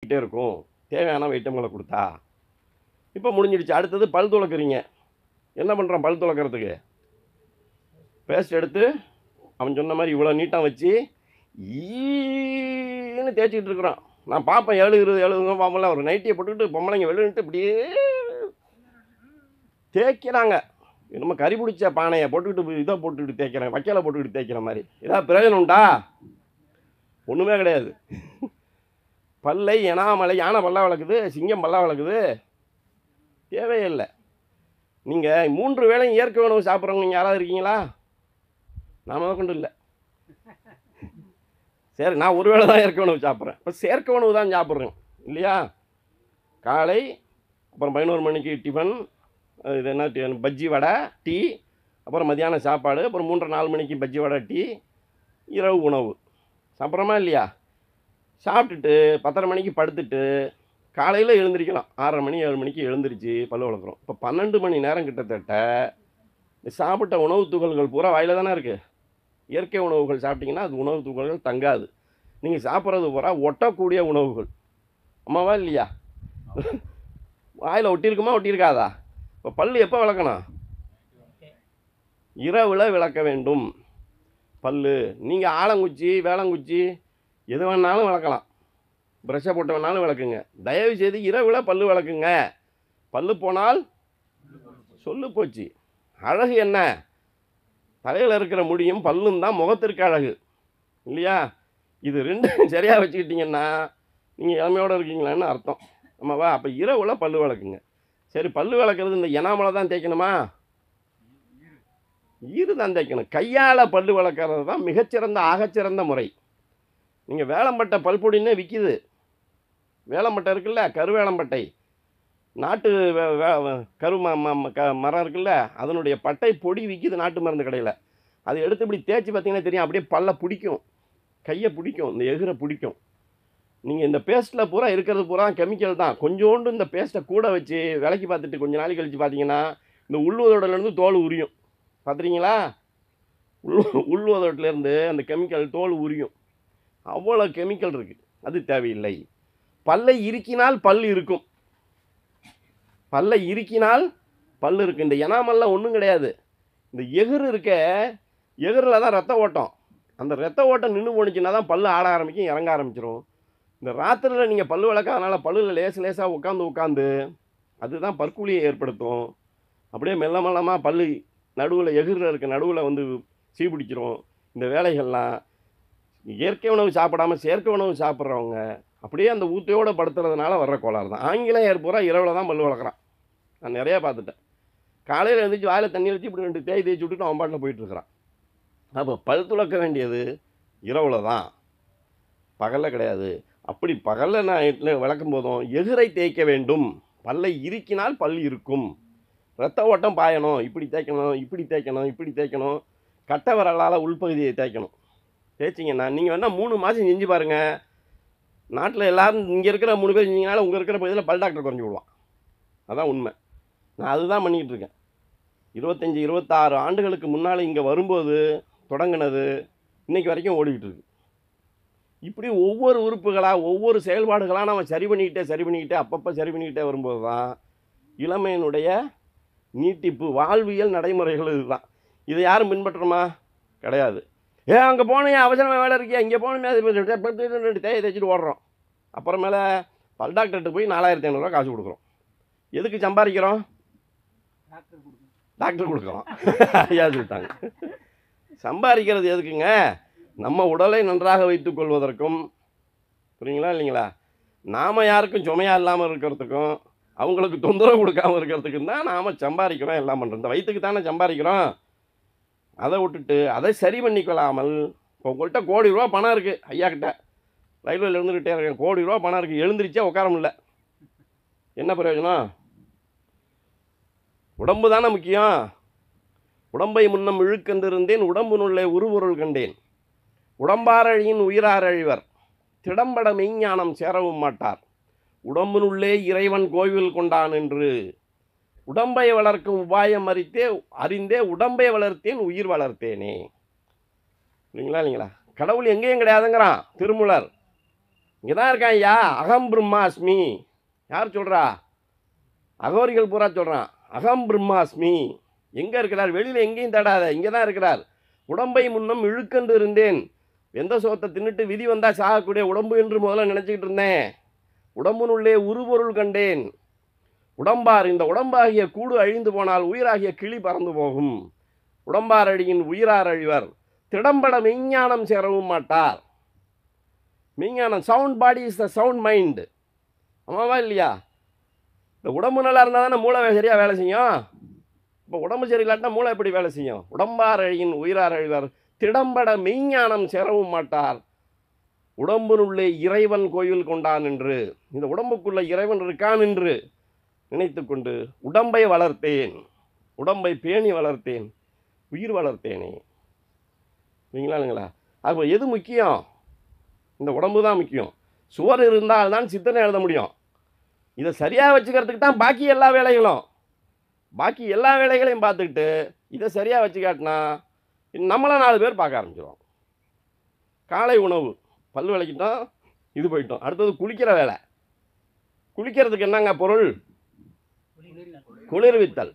போய்க்கிட்டே இருக்கும் தேவையான ஐட்டங்களை கொடுத்தா. இப்போ முடிஞ்சிடுச்சு. அடுத்தது பல் துலக்குறீங்க. என்ன பண்ணுறான் பல் துலக்கிறதுக்கு? பேஸ்ட் எடுத்து அவன் சொன்ன மாதிரி இவ்வளோ நீட்டாக வச்சு ஈன்னு தேய்ச்சிக்கிட்டு இருக்கிறான். நான் பார்ப்பேன் 70 பாம்பெல்லாம் ஒரு நைட்டியை போட்டுக்கிட்டு பொம்பளைங்க வெளியிட்டு இப்படியே தேய்க்கிறாங்க. நம்ம கறி பிடிச்ச பானையை போட்டுக்கிட்டு இதை போட்டுக்கிட்டு தேய்க்கிறேன், வைக்கலை போட்டுக்கிட்டு தேய்க்கிற மாதிரி. ஏதாவது பிரயோஜனம் உண்டா? ஒன்றுமே கிடையாது. பல்லை எனாமலை யானை பல்லா வளர்க்குது, சிங்கம் பல்லா வளர்க்குது, தேவையில்லை. நீங்கள் 3 வேளையும் இயற்கை உணவு சாப்பிட்றவங்க நீங்கள் யாராவது இருக்கீங்களா? நான் முதல் கொண்டு இல்லை. சரி, நான் ஒரு வேளை தான் இயற்கை உணவு சாப்பிட்றேன். இப்போ செயற்கை உணவு தான் சாப்பிட்றேன் இல்லையா? காலை, அப்புறம் 11 மணிக்கு டிஃபன், இது என்ன பஜ்ஜி வடை டீ, அப்புறம் மத்தியானம் சாப்பாடு, அப்புறம் 3-4 மணிக்கு பஜ்ஜி வடை டீ, இரவு உணவு சாப்பிட்றோமா இல்லையா? சாப்பிட்டுட்டு 10:30 மணிக்கு படுத்துட்டு காலையில் எழுந்திரிக்கலாம். 6:30 மணி 7 மணிக்கு எழுந்திரிச்சு பல் வளர்க்குறோம். இப்போ 12 மணி நேரம் கிட்டத்தட்ட சாப்பிட்ட உணவு துகள்கள் பூரா வாயில் தானே இருக்குது. இயற்கை உணவுகள் சாப்பிட்டிங்கன்னா அது உணவு துகள்கள் தங்காது. நீங்கள் சாப்பிட்றது பூரா ஒட்டக்கூடிய உணவுகள். ஆமாவா இல்லையா? வாயில் ஒட்டியிருக்குமா ஒட்டியிருக்காதா? இப்போ பல் எப்போ விளக்கணும்? இரவில் விளக்க வேண்டும் பல். நீங்கள் ஆலங்குச்சி வேளங்குச்சி எது வேணாலும் விளக்கலாம், ப்ரெஷ்ஷை போட்டு வேணாலும் விளக்குங்க. தயவு செய்து இரவில் பல் விளக்குங்க. பல் போனால் சொல்லு போச்சு. அழகு என்ன? தலையில் இருக்கிற முடியும் பல்லும் தான் முகத்திற்கு அழகு இல்லையா? இது 2 சரியாக வச்சுக்கிட்டிங்கன்னா நீங்கள் இளமையோடு இருக்கீங்களான்னு அர்த்தம். ஆமாவா? அப்போ இரவில் பல் விளக்குங்க. சரி, பல் விளக்குறது இந்த எனாமலை தான் தேய்க்கணுமா? ஈறு தான் தேய்க்கணும். கையால் பல் விளக்குறது தான் மிகச்சிறந்த ஆகச்சிறந்த முறை. நீங்கள் வேளம்பட்டை பல்பொடின்னே விற்கிது. வேளம்பட்டை இருக்குல்ல, கருவேளம்பட்டை, நாட்டு மரம் இருக்குல்ல, அதனுடைய பட்டை பொடி விற்கிது நாட்டு மருந்து கடையில். அதை எடுத்து இப்படி தேய்ச்சி பார்த்தீங்கன்னா தெரியும், அப்படியே பல்ல பிடிக்கும், கையை பிடிக்கும், இந்த எகிரை பிடிக்கும். நீங்கள் இந்த பேஸ்ட்டில் பூரா இருக்கிறது பூரா கெமிக்கல் தான். கொஞ்சோண்டு இந்த பேஸ்ட்டை கூட வச்சு விலைக்கு பார்த்துட்டு கொஞ்சம் நாளைக்கு கழித்து பார்த்தீங்கன்னா இந்த உள்ளுதோடலேருந்து தோல் உரியும். பார்த்துறீங்களா? உள்ளுதோட்டிலேருந்து அந்த கெமிக்கல் தோல் உரியும். அவ்வளோ கெமிக்கல் இருக்குது. அது தேவையில்லை. பல்லை இறுக்கினால் பல் இருக்கும். பல்லை இறுக்கினால் பல் இருக்குது. இந்த எனாமல்லாம் ஒன்றும் கிடையாது. இந்த எகிறு இருக்க, எகிரில் தான் ரத்த ஓட்டம். அந்த ரத்த ஓட்டம் நின்று போணுச்சுன்னா தான் பல் ஆட ஆரம்பிக்கும், இறங்க ஆரம்பிச்சிடும். இந்த ராத்திரியில் நீங்கள் பல் விளக்காதனால பல்லில் லேசாக உட்காந்து அதுதான் பற்குழியை ஏற்படுத்தும். அப்படியே மெல்ல மெல்லமாக பல் நடுவில் எகிரில் இருக்க நடுவில் வந்து சீபிடிச்சிரும். இந்த வேலைகள்லாம் இயற்கை உணவு சாப்பிடாமல் செயற்கை உணவு சாப்பிட்றவங்க அப்படியே அந்த ஊத்தையோடு படுத்துறதுனால வர்ற கோளாறு தான். ஆங்கிலேயர் பூரா இரவில் தான் பல் வளர்க்குறான். நான் நிறையா பார்த்துட்டேன். காலையில் எழுந்திரிச்சு வாயில் தண்ணி வச்சு இப்படி 2 தேய்ச்சி விட்டுட்டு அவன் பாட்டில் போயிட்டுருக்கிறான். அப்போ பல் துளக்க வேண்டியது இரவில் தான், பகலில் கிடையாது. அப்படி பகலில் நான் விளக்கும் போதும் எகிரை தேய்க்க வேண்டும். பல்லை இறுக்கினால் பல் இருக்கும். ரத்த ஓட்டம் பாயணும். இப்படி தேய்க்கணும், இப்படி தேய்க்கணும், இப்படி தேய்க்கணும். கட்டை விரலால் உள்பகுதியை தேய்க்கணும். தேய்ச்சிங்கன்னா நீங்கள் வேணால் 3 மாதம் செஞ்சு பாருங்கள். நாட்டில் எல்லோரும் இங்கே இருக்கிற 3 பேர் செஞ்சீங்கனால உங்கள் இருக்கிற பகுதியில் பல் டாக்டர் குறைஞ்சி விடுவான். அதான் உண்மை. நான் அதுதான் பண்ணிக்கிட்டு இருக்கேன். 25-26 ஆண்டுகளுக்கு முன்னால் இங்கே வரும்போது தொடங்கினது இன்றைக்கி வரைக்கும் ஓடிக்கிட்டு இருக்கு. இப்படி ஒவ்வொரு உறுப்புகளாக ஒவ்வொரு செயல்பாடுகளாக நம்ம சரி பண்ணிக்கிட்டே அப்பப்போ சரி பண்ணிக்கிட்டே வரும்போது தான் இளமையினுடைய நீட்டிப்பு. வாழ்வியல் நடைமுறைகள் இதுதான். இதை யாரும் பின்பற்றுமா? கிடையாது. அங்கே போனேன் அவசரமாக வேலை இருக்கியா, இங்கே போகணுமே தேய்ச்சிட்டு ஓடுறோம். அப்புறமேல பல் டாக்டர்கிட்ட போய் 4500 காசு கொடுக்குறோம். எதுக்கு சம்பாதிக்கிறோம்? டாக்டர் கொடுக்குறோம். ஐயா சொல்லிட்டாங்க. சம்பாதிக்கிறது எதுக்குங்க? நம்ம உடலை நன்றாக வைத்துக் கொள்வதற்கும், புரியுங்களா இல்லைங்களா, நாம் யாருக்கும் சுமையாக இல்லாமல் இருக்கிறதுக்கும், அவங்களுக்கு தொந்தரவு கொடுக்காமல் இருக்கிறதுக்கும் தான் நாம் சம்பாதிக்கிறோம். எல்லாம் பண்ணுறோம். இந்த வயிற்றுக்கு தானே சம்பாதிக்கிறோம். அதை விட்டுட்டு அதை சரி பண்ணிக்கொள்ளாமல், இப்போ உங்கள்கிட்ட ₹1,00,00,000 பணம் இருக்குது, ஐயா கிட்ட ரயில்வேல இருந்துக்கிட்டே இருக்கேன், ₹1,00,00,000 பணம் இருக்குது, எழுந்திரிச்சா உட்கார முடியல, என்ன பிரயோஜனம்? உடம்பு தானே முக்கியம். உடம்பை முன்னம் இழுக்கந்திருந்தேன், உடம்பினுள்ளே உருபொருள் கண்டேன். உடம்பாரழியின் உயிராரழிவர், திடம்பட மெய்ஞானம் சேரவும் மாட்டார். உடம்பினுள்ளே இறைவன் கோவில் கொண்டான் என்று உடம்பை வளர்க்கும் உபாயம் அறிந்தே உடம்பை வளர்த்தேன், உயிர் வளர்த்தேனே. இல்லைங்களா இல்லைங்களா? கடவுள் எங்கேயும் கிடையாதுங்கிறான் திருமூலர். இங்கே தான் இருக்கான் ஐயா. அகம் பிரம்மாஸ்மி. யார் சொல்கிறா? அகோரிகள் பூரா சொல்கிறான். அகம் பிரம்மாஸ்மி. எங்கே இருக்கிறார்? வெளியில் எங்கேயும் தேடாத, இங்கே தான் இருக்கிறார். உடம்பை முன்னம் இழுக்கென்று இருந்தேன். எந்த சோத்தை தின்னுட்டு விதி வந்தால் சாகக்கூடிய உடம்பு என்று முதல்ல நினச்சிக்கிட்டு இருந்தேன். உடம்பினுள்ளே உருபொருள் கண்டேன். உடம்பார், இந்த உடம்பாகிய கூடு அழிந்து போனால் உயிராகிய கிளி பறந்து போகும். உடம்பார் அழியின் உயிரார் அழிவர். திடம்பட மெய்ஞானம் சேரவும் மாட்டார். மெய்ஞானம், sound body is the sound mind. ஆமாவா இல்லையா? இந்த உடம்பு நல்லா இருந்தால் தானே மூளை சரியாக வேலை செய்யும். இப்போ உடம்பு சரியில்லாட்டா மூளை எப்படி வேலை செய்யும்? உடம்பார் அழியின் உயிரார் அழிவர். திடம்பட மெய்ஞானம் சேரவும் மாட்டார். உடம்பினுள்ளே இறைவன் கோயில் கொண்டான் என்று, இந்த உடம்புக்குள்ள இறைவன் இருக்கான் என்று நினைத்து கொண்டு உடம்பை வளர்த்தேன். உடம்பை பேணி வளர்த்தேன். உயிர் வளர்த்தேனே. இல்லைங்களா? அப்போ எது முக்கியம்? இந்த உடம்பு தான் முக்கியம். சுவர் இருந்தால் தான் சித்தனை எழுத முடியும். இதை சரியாக வச்சுக்கிறதுக்கு தான் பாக்கி எல்லா வேலைகளும். பாக்கி எல்லா வேலைகளையும் பார்த்துக்கிட்டு இதை சரியாக வச்சுக்காட்டினா நம்மளை 4 பேர் பார்க்க ஆரம்பிச்சிடும். காலை உணவு, பல் விளக்கிட்டோம், இது போயிட்டோம். அடுத்தது குளிக்கிற வேலை. குளிக்கிறதுக்கு என்னங்க பொருள்? குளிர்வித்தல்.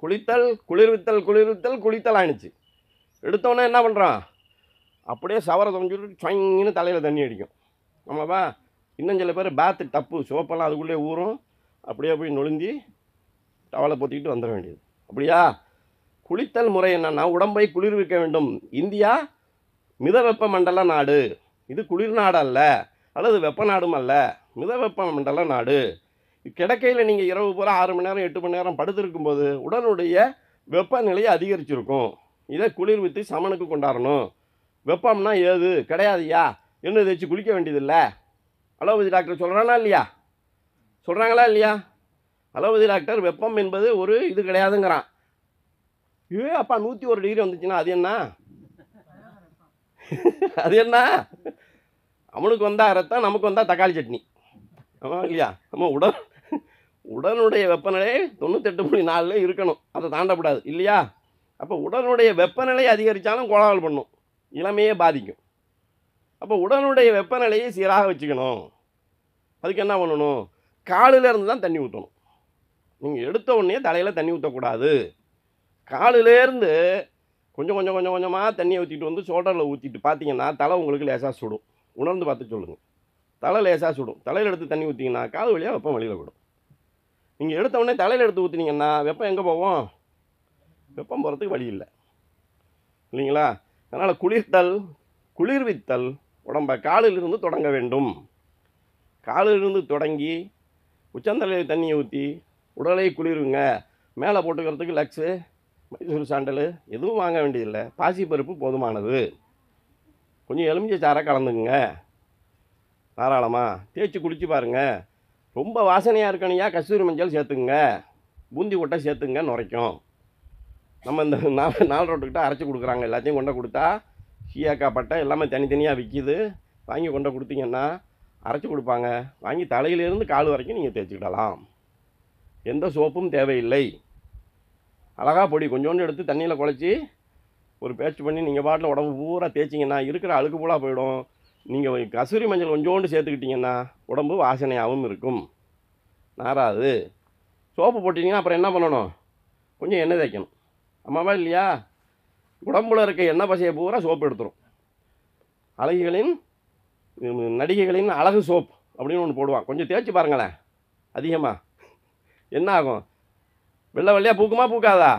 குளித்தல், குளிர்வித்தல், குளிர்வித்தல், குளித்தல் ஆயிடுச்சு. எடுத்தோன்னே என்ன பண்ணுறான்? அப்படியே சவரை தொங்கிட்டு சொங்கின்னு தலையில் தண்ணி அடிக்கும். ஆமாப்பா. இன்னும் சில பேர் பேத்து டப்பு சோப்பெல்லாம் அதுக்குள்ளே ஊறும். அப்படியே போய் நொழுந்தி டவலை பொத்திக்கிட்டு வந்துட வேண்டியது. அப்படியா? குளித்தல் முறை என்னன்னா, உடம்பை குளிர்விக்க வேண்டும். இந்தியா மிதவெப்ப மண்டல நாடு. இது குளிர் நாடு அல்ல, அல்லது வெப்ப நாடும் அல்ல, மிதவெப்ப மண்டல நாடு. கிடக்கையில் நீங்கள் இரவு பூரா 6 மணி நேரம் 8 மணி நேரம் படுத்திருக்கும்போது உடலுடைய வெப்பநிலையை அதிகரிச்சிருக்கும். இதை குளிர்வித்து சமனுக்கு கொண்டாடணும். வெப்பம்னா ஏது கிடையாதுயா என்ன தேய்ச்சி குளிக்க வேண்டியதில்லை. அலோபதி டாக்டர் சொல்கிறானா இல்லையா? சொல்கிறாங்களா இல்லையா? அலோபதி டாக்டர் வெப்பம் என்பது ஒரு இது கிடையாதுங்கிறான். அப்பா 101 டிகிரி வந்துச்சுன்னா அது என்ன? அது என்ன? அவனுக்கு வந்தால் ரத்தம், நமக்கு வந்தால் தக்காளி சட்னி. ஆமாம் இல்லையா? நம்ம உடனுடைய வெப்பநிலை 98.4 இருக்கணும். அதை தாண்டக்கூடாது இல்லையா? அப்போ உடனுடைய வெப்பநிலை அதிகரித்தாலும் கோளாறு பண்ணும், இளமையே பாதிக்கும். அப்போ உடனுடைய வெப்பநிலையை சீராக வச்சுக்கணும். அதுக்கு என்ன பண்ணணும்? காலிலேருந்து தான் தண்ணி ஊற்றணும். நீங்கள் எடுத்த உடனே தலையில் தண்ணி ஊற்றக்கூடாது. காலிலேருந்து கொஞ்சம் கொஞ்சம் கொஞ்சம் கொஞ்சமாக தண்ணியை ஊற்றிட்டு வந்து ஷோல்டரில் ஊற்றிட்டு பார்த்தீங்கன்னா தலை உங்களுக்கு லேசாக சுடும். உணர்ந்து பார்த்து சொல்லுங்கள். தலை லேசாக சுடும். தலையில் எடுத்து தண்ணி ஊற்றிங்கன்னா கால் வழியாக வெப்பம் வெளியில் விடும். நீங்கள் எடுத்த உடனே தலையில் எடுத்து ஊற்றினீங்கன்னா வெப்பம் எங்கே போவோம்? வெப்பம் போகிறதுக்கு வழி இல்லை இல்லைங்களா? அதனால் குளிர்த்தல், குளிர்வித்தல் உடம்பை காலிலிருந்து தொடங்க வேண்டும். காலிலிருந்து தொடங்கி உச்சந்தலையில் தண்ணியை ஊற்றி உடலை குளிருங்க. மேலே போட்டுக்கிறதுக்கு லக்ஸு, மைசூர் சாண்டல் எதுவும் வாங்க வேண்டியதில்லை. பாசிப்பருப்பு போதுமானது. கொஞ்சம் எலுமிச்சை சாறை கலந்துக்குங்க. தாராளமாக தேய்ச்சி குளித்து பாருங்கள். ரொம்ப வாசனையாக இருக்கணையா கஸ்தூரி மஞ்சள் சேர்த்துக்குங்க. பூந்தி கொட்டை சேர்த்துங்க, நுரைக்கும். நம்ம இந்த 4 ரோட்டுக்கிட்ட அரைச்சி கொடுக்குறாங்க. எல்லாத்தையும் கொண்டு கொடுத்தா சீயாக்காய் பட்டை எல்லாமே தனித்தனியாக விற்கிது. வாங்கி கொண்டு கொடுத்தீங்கன்னா அரைச்சி கொடுப்பாங்க. வாங்கி தலையிலேருந்து கால் வரைக்கும் நீங்கள் தேய்ச்சிக்கிடலாம். எந்த சோப்பும் தேவையில்லை. அழகாக பொடி கொஞ்சோண்டு எடுத்து தண்ணியில் குழச்சி ஒரு பேஸ்ட் பண்ணி நீங்கள் பாட்டில் உடம்பு பூரா தேய்ச்சிங்கன்னா இருக்கிற அழுக்கு பூரா போயிடும். நீங்கள் கஸ்தூரி மஞ்சள் கொஞ்சோண்டு சேர்த்துக்கிட்டிங்கன்னா உடம்பு வாசனையாகவும் இருக்கும், நாராது. சோப்பு போட்டிங்கன்னா அப்புறம் என்ன பண்ணணும்? கொஞ்சம் எண்ணெய் தேய்க்கணும். ஆமாவா இல்லையா? உடம்புல இருக்க எண்ணெய் பசையை பூரா சோப்பு எடுத்துரும். அழகிகளின் நடிகைகளின் அழகு சோப் அப்படின்னு ஒன்று போடுவான். கொஞ்சம் தேய்ச்சி பாருங்களேன். அதிகமாக என்ன ஆகும்? வெள்ளை வெள்ளையாக பூக்குமா பூக்காதா?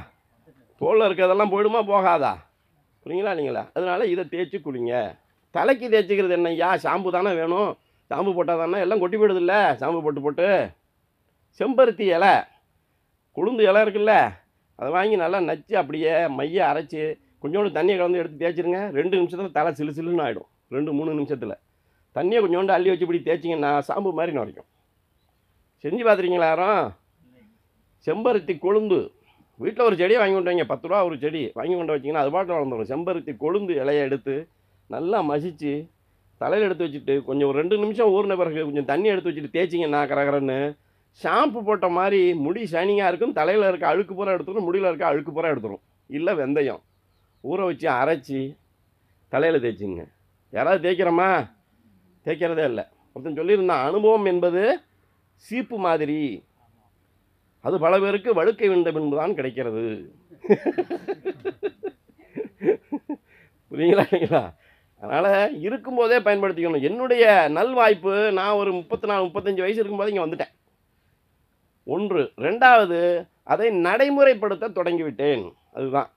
தோலில் இருக்கிறதெல்லாம் போயிடுமா போகாதா? புரியுங்களா இல்லைங்களா? அதனால் இதை தேய்ச்சி குளிங்க. தலைக்கு தேய்ச்சிக்கிறது என்னய்யா? ஷாம்பு தானே வேணும். ஷாம்பு போட்டால் தானே எல்லாம் கொட்டி போயிடுதில்ல ஷாம்பு போட்டு. செம்பருத்தி இலை, கொழுந்து இலை இருக்குல்ல, அதை வாங்கி நல்லா நச்சு அப்படியே மைய அரைச்சி கொஞ்சோண்டு தண்ணியை கலந்து எடுத்து தேய்ச்சிருங்க. 2 நிமிஷத்தில் தலை சிலு சிலுன்னு ஆகிடும். 2-3 நிமிஷத்தில் தண்ணியை கொஞ்சோண்டு அள்ளி வச்சு இப்படி தேய்ச்சிங்கன்னா ஷாம்பு மாதிரி நுரைக்கும். செஞ்சு பார்த்துருக்கீங்களா யாரும்? செம்பருத்தி கொழுந்து வீட்டில் ஒரு செடியை வாங்கி கொண்டு வைங்க. 10 ரூபா ஒரு செடி வாங்கி கொண்டு வச்சிங்கன்னா அது பாட்டில் வளர்ந்துடும். செம்பருத்தி கொழுந்து இலையை எடுத்து நல்லா மசித்து தலையில் எடுத்து வச்சுட்டு கொஞ்சம் ஒரு 2 நிமிஷம் ஊறின பிறகு கொஞ்சம் தண்ணி எடுத்து வச்சுட்டு தேய்ச்சிங்கன்னா கரகரன்னு ஷாம்பு போட்ட மாதிரி முடி ஷைனிங்காக இருக்கும். தலையில் இருக்க அழுக்கு பூரா எடுத்துடும், முடியில் இருக்க அழுக்கு பூரா எடுத்துடும். இல்லை வெந்தயம் ஊற வச்சு அரைச்சி தலையில் தேய்ச்சிங்க. யாராவது தேய்க்கிறோமா? தேய்க்கிறதே இல்லை. ஒருத்தன் சொல்லியிருந்தான், அனுபவம் என்பது சீப்பு மாதிரி, அது பல பேருக்கு வழுக்கை விண்ட பின்புதான் கிடைக்கிறது. புரியுங்களா இல்லைங்களா? அதனால் இருக்கும்போதே பயன்படுத்திக்கணும். என்னுடைய நல்வாய்ப்பு, நான் ஒரு 34 35 வயசு இருக்கும்போது இங்கே வந்துட்டேன். ஒன்று. ரெண்டாவது, அதை நடைமுறைப்படுத்த தொடங்கிவிட்டேன். அதுதான்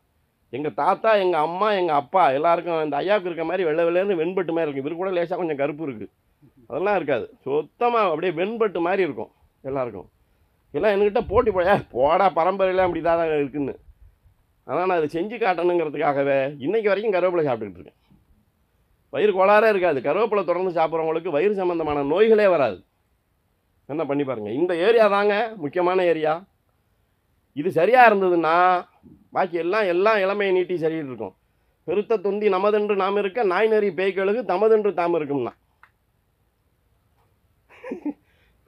எங்கள் தாத்தா, எங்கள் அம்மா, எங்கள் அப்பா எல்லாருக்கும் இந்த ஐயாவுக்கு இருக்க மாதிரி வெள்ளை வெள்ளைன்னு வெண்பட்டு மாதிரி இருக்கும். இவரு கூட லேசாக கொஞ்சம் கருப்பு இருக்குது, அதெல்லாம் இருக்காது. சுத்தமாக அப்படியே வெண்பட்டு மாதிரி இருக்கும் எல்லாருக்கும். எல்லாம் என்கிட்ட போட்டி போடா பரம்பரையில் அப்படி தான் இருக்குன்னு. ஆனால் நான் அதை செஞ்சு காட்டணுங்கிறதுக்காகவே இன்றைக்கி வரைக்கும் கருவேப்பிலை சாப்பிட்டுக்கிட்டு இருக்கேன். வயிறு கோளாறே இருக்காது. கருவேப்பிலை தொடர்ந்து சாப்பிட்றவங்களுக்கு வயிறு சம்மந்தமான நோய்களே வராது. என்ன பண்ணி பாருங்கள். இந்த ஏரியா தாங்க முக்கியமான ஏரியா. இது சரியாக இருந்ததுன்னா பாக்கி எல்லாம் இளமையை நீட்டி சரியிட்டு இருக்கும். பெருத்த தொந்தி நமதென்று நாம் இருக்க, நாய் நெறி பேய்களுக்கு தமதென்று தாம் இருக்கும்னா.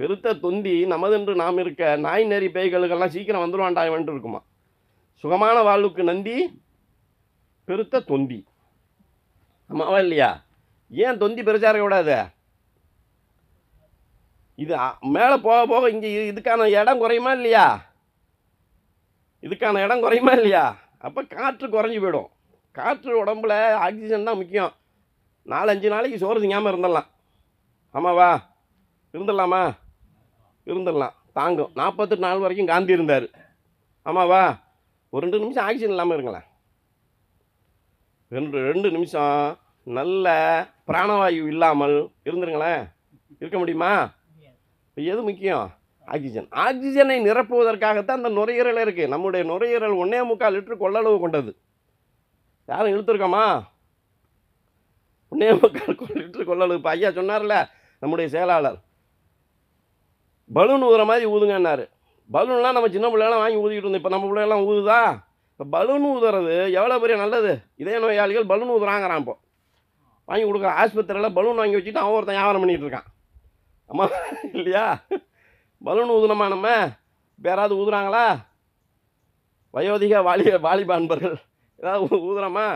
பெருத்த தொந்தி நமதென்று நாம் இருக்க, நாய் நெறி பேய்களுக்கெல்லாம் சீக்கிரம் வந்துடுவான்டாயவன்ட்டு இருக்குமா. சுகமான வாழ்வுக்கு நந்தி பெருத்த தொந்தி. ஆமாவா இல்லையா? ஏன் தொந்தி பெருசாக இருக்கக்கூடாது? இது மேலே போக போக இங்கே இதுக்கான இடம் குறையுமா இல்லையா? இதுக்கான இடம் குறையுமா இல்லையா? அப்போ காற்று குறைஞ்சி போயிடும். காற்று உடம்புல ஆக்சிஜன் தான் முக்கியம். 4-5 நாளைக்கு சோறு திங்காமல் இருந்துடலாம். ஆமாவா? இருந்துடலாமா? இருந்துடலாம், தாங்கும். 48 நாள் வரைக்கும் காந்தி இருந்தார். ஆமாவா? ஒரு 2 நிமிஷம் ஆக்சிஜன் இல்லாமல் இருங்களேன். 2 நிமிஷம் நல்ல பிராணவாயு இல்லாமல் இருந்துருங்களேன். இருக்க முடியுமா? எது முக்கியம்? ஆக்சிஜன். ஆக்சிஜனை நிரப்புவதற்காகத்தான் அந்த நுரையீரல் இருக்குது. நம்முடைய நுரையீரல் 1.25 லிட்டர் கொள்ளளவு கொண்டது. யாரும் இழுத்துருக்கோமா? 1.25 லிட்டர் கொள்ளளவு. இப்போ ஐயா சொன்னார்ல நம்முடைய செயலாளர், பலூன் ஊதுற மாதிரி ஊதுங்கன்னாரு. பலூன்லாம் நம்ம சின்ன பிள்ளைலாம் வாங்கி ஊதிக்கிட்டு இருந்தோம். இப்போ நம்ம பிள்ளைலாம் ஊதுதா? இப்போ பலூன் ஊதுறது எவ்வளோ பெரிய நல்லது. இதய நோயாளிகள் பலூன் ஊதுறாங்கிறான். இப்போ வாங்கி கொடுக்குற ஆஸ்பத்திரியில் பலூன் வாங்கி வச்சுட்டு அவன் ஒருத்தன் வியாபாரம் பண்ணிகிட்டு இருக்கான். ஆமாம் இல்லையா? பலூன் ஊதுனமா நம்ம? யாராவது ஊதுறாங்களா? வயோதிக வாலிப அன்பர்கள் ஏதாவது ஊதுறோமா?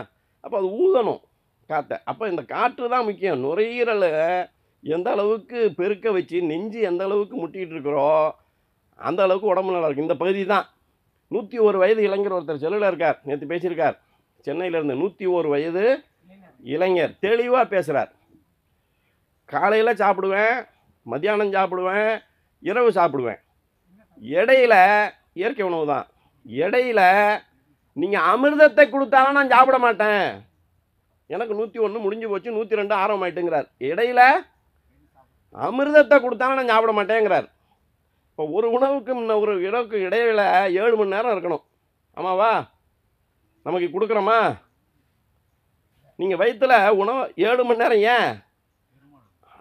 அப்போ அது ஊதணும் காற்றை. அப்போ இந்த காற்று தான் முக்கியம். நுரையீரலை எந்த அளவுக்கு பெருக்க வச்சு நெஞ்சு எந்த அளவுக்கு முட்டிகிட்டு இருக்கிறோம் அந்த அளவுக்கு உடம்பு நல்லா இருக்குது. இந்த பகுதி தான். 101 வயது இளைஞர் ஒருத்தர் செல்லில் இருக்கார், நேற்று பேசியிருக்கார் சென்னையிலேருந்து. 101 வயது இளைஞர் தெளிவாக பேசுகிறார். காலையில் சாப்பிடுவேன், மத்தியானம் சாப்பிடுவேன், இரவு சாப்பிடுவேன். இடையில இயற்கை உணவு தான். இடையில நீங்கள் அமிர்தத்தை கொடுத்தாலும் நான் சாப்பிட மாட்டேன். எனக்கு 101 முடிஞ்சு போச்சு, 102 ஆரம்பமாயிட்டுங்கிறார். இடையில அமிர்தத்தை கொடுத்தாலும் நான் சாப்பிட மாட்டேங்கிறார். இப்போ ஒரு உணவுக்கு ஒரு இடவுக்கு இடையில 7 மணி நேரம் இருக்கணும். ஆமாவா? நமக்கு கொடுக்குறோமா? நீங்கள் வயிற்றுல உணவு 7 மணி நேரம். ஏன்?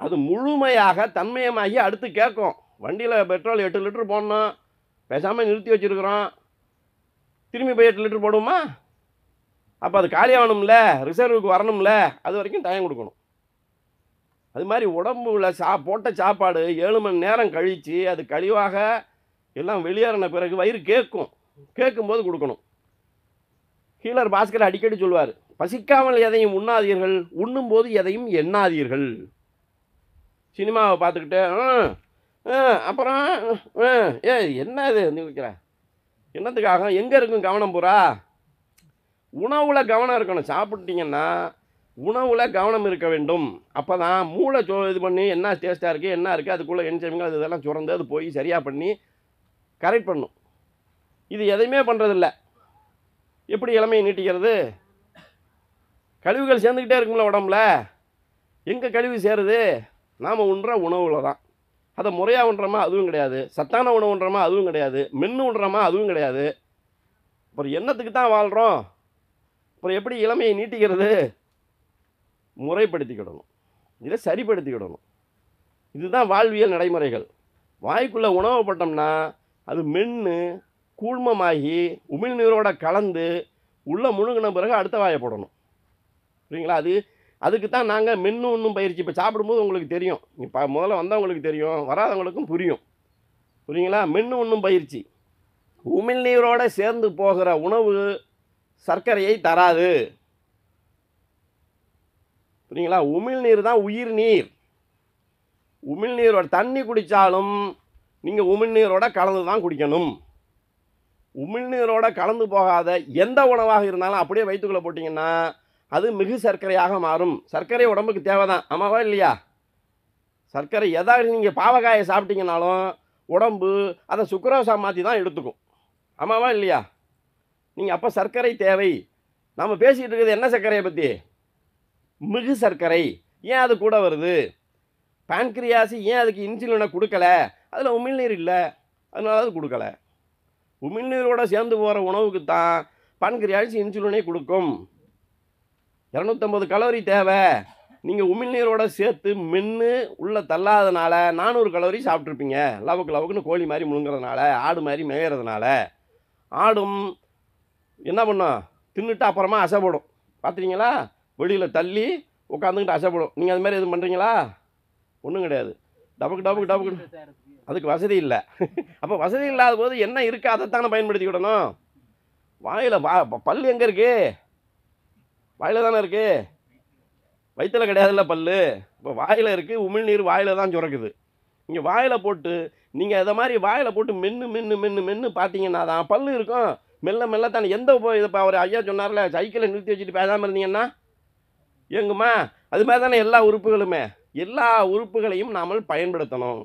அது முழுமையாக தன்மயமாகி அடுத்து கேட்கும். வண்டியில் பெட்ரோல் 8 லிட்டர் போடணும், பேசாமல் நிறுத்தி வச்சுருக்குறோம். திரும்பி போய் 8 லிட்டர் போடுவோமா? அப்போ அது காலியாகணும்ல, ரிசர்வுக்கு வரணும்ல, அது வரைக்கும் டைம் கொடுக்கணும். அது மாதிரி உடம்புல போட்ட சாப்பாடு 7 மணி நேரம் கழித்து அது கழிவாக எல்லாம் வெளியேறின பிறகு வயிறு கேட்கும். கேட்கும்போது கொடுக்கணும். ஹீலர் பாஸ்கர் அடிக்கடி சொல்வார், பசிக்காமல் எதையும் உண்ணாதீர்கள், உண்ணும்போது எதையும் எண்ணாதீர்கள். சினிமாவை பார்த்துக்கிட்டு அப்புறம் என்ன இது நினைக்கிற என்னத்துக்காக? எங்கே இருக்கும் கவனம் பூரா? உணவில் கவனம் இருக்கணும். சாப்பிட்டீங்கன்னா உணவில் கவனம் இருக்க வேண்டும். அப்போ தான் மூளை இது பண்ணி என்ன டேஸ்ட்டாக இருக்குது, என்ன இருக்குது, அதுக்குள்ளே என்சைம்கள் அது இதெல்லாம் சுரந்து அது போய் சரியாக பண்ணி கரெக்ட் பண்ணும். இது எதையுமே பண்ணுறதில்ல. எப்படி இளமையை நீட்டிக்கிறது? கழிவுகள் சேர்ந்துக்கிட்டே இருக்கும்ல உடம்புல. எங்கே கழிவு சேருது? நாம் உண்ற உணவில் தான். அதை முறையாக உண்றோமா? அதுவும் கிடையாது. சத்தான உணவு உண்றோமா? அதுவும் கிடையாது. மென்று உண்றோமா? அதுவும் கிடையாது. அப்புறம் என்னத்துக்கு தான் வாழ்கிறோம்? அப்புறம் எப்படி இளமையை நீட்டிக்கிறது? முறைப்படுத்திக்கிடணும், இதை சரிப்படுத்திக்கிடணும். இதுதான் வாழ்வியல் நடைமுறைகள். வாய்க்குள்ளே உணவு போட்டோம்னா அது மென்று கூழ்மமாகி உமிழ்நீரோட கலந்து உள்ளே முழுங்கின பிறகு அடுத்த வாயை போடணும். சரிங்களா? அதுக்கு தான் நாங்கள் மென்று ஒன்றும் பயிற்சி. இப்போ சாப்பிடும்போது உங்களுக்கு தெரியும், இப்போ முதல்ல வந்தவங்களுக்கு தெரியும், வராதவங்களுக்கும் புரியும். புரியுங்களா? மென்று ஒன்றும் பயிற்சி. உமிழ்நீரோடு சேர்ந்து போகிற உணவு சர்க்கரையை தராது. புரியுங்களா? உமிழ்நீர் தான் உயிர் நீர். உமிழ்நீரோட தண்ணி குடித்தாலும் நீங்கள் உமிழ்நீரோட கலந்து தான் குடிக்கணும். உமிழ்நீரோட கலந்து போகாத எந்த உணவாக இருந்தாலும் அப்படியே வயிற்றுக்குள்ளே போட்டிங்கன்னா அது மிகு சர்க்கரையாக மாறும். சர்க்கரை உடம்புக்கு தேவை தான், ஆமாவா இல்லையா? சர்க்கரை எதாவது நீங்கள் பாவக்காயை சாப்பிட்டீங்கனாலும் உடம்பு அதை சுக்கரோசா மாற்றி தான் எடுத்துக்கும், ஆமாவா இல்லையா? நீங்கள் அப்போ சர்க்கரை தேவை. நம்ம பேசிகிட்டு இருக்கிறது என்ன சர்க்கரையை பற்றி? மிகு சர்க்கரை. ஏன் அது கூட வருது? பான்கிரியாஸ் ஏன் அதுக்கு இன்சுலினை கொடுக்கல? அதில் உமிழ்நீர் இல்லை, அதனால அது கொடுக்கல. உமிழ்நீரோடு சேர்ந்து போகிற உணவுக்கு தான் பான்கிரியாஸ் இன்சுலினை கொடுக்கும். 250 கலோரி தேவை. நீங்கள் உமிழ்நீரோட சேர்த்து மென்று உள்ளே தள்ளாதனால 400 கலோரி சாப்பிட்ருப்பீங்க. லவுக்கு லவுக்குன்னு கோழி மாதிரி முழுங்குறதுனால, ஆடு மாதிரி மேயறதுனால. ஆடும் என்ன பண்ணும்? தின்னுட்டு அப்புறமா அசைப்படும். பார்த்துறீங்களா? வெளியில் தள்ளி உட்காந்துக்கிட்டு அசைப்படும். நீங்கள் அது மாதிரி எதுவும் பண்ணுறீங்களா? ஒன்றும் கிடையாது. டபுக்கு டபுக்கு டபுக்கு. அதுக்கு வசதி இல்லை. அப்போ வசதி இல்லாத போது என்ன இருக்குது அதைத்தானே பயன்படுத்திக்கிடணும். வாயில் பல் எங்கே இருக்குது? வாயில் தானே இருக்குது, வயிற்றில் கிடையாதுல்ல பல். இப்போ வாயில் இருக்குது, உமிழ்நீர் வாயில் தான் சுரக்குது. நீங்கள் வாயில் போட்டு நீங்கள் இதை மாதிரி வாயில் போட்டு மென்று மென்று மென்று மென்று பார்த்தீங்கன்னா தான் பல் இருக்கும். மெல்ல மெல்ல தானே எந்த இதை இப்போ அவர் ஐயா சொன்னார்ல, சைக்கிளை நிறுத்தி வச்சுட்டு பேசாமல் இருந்தீங்கன்னா ஏங்குமா? அது மாதிரி தானே எல்லா உறுப்புகளுமே. எல்லா உறுப்புகளையும் நாம் பயன்படுத்தணும்.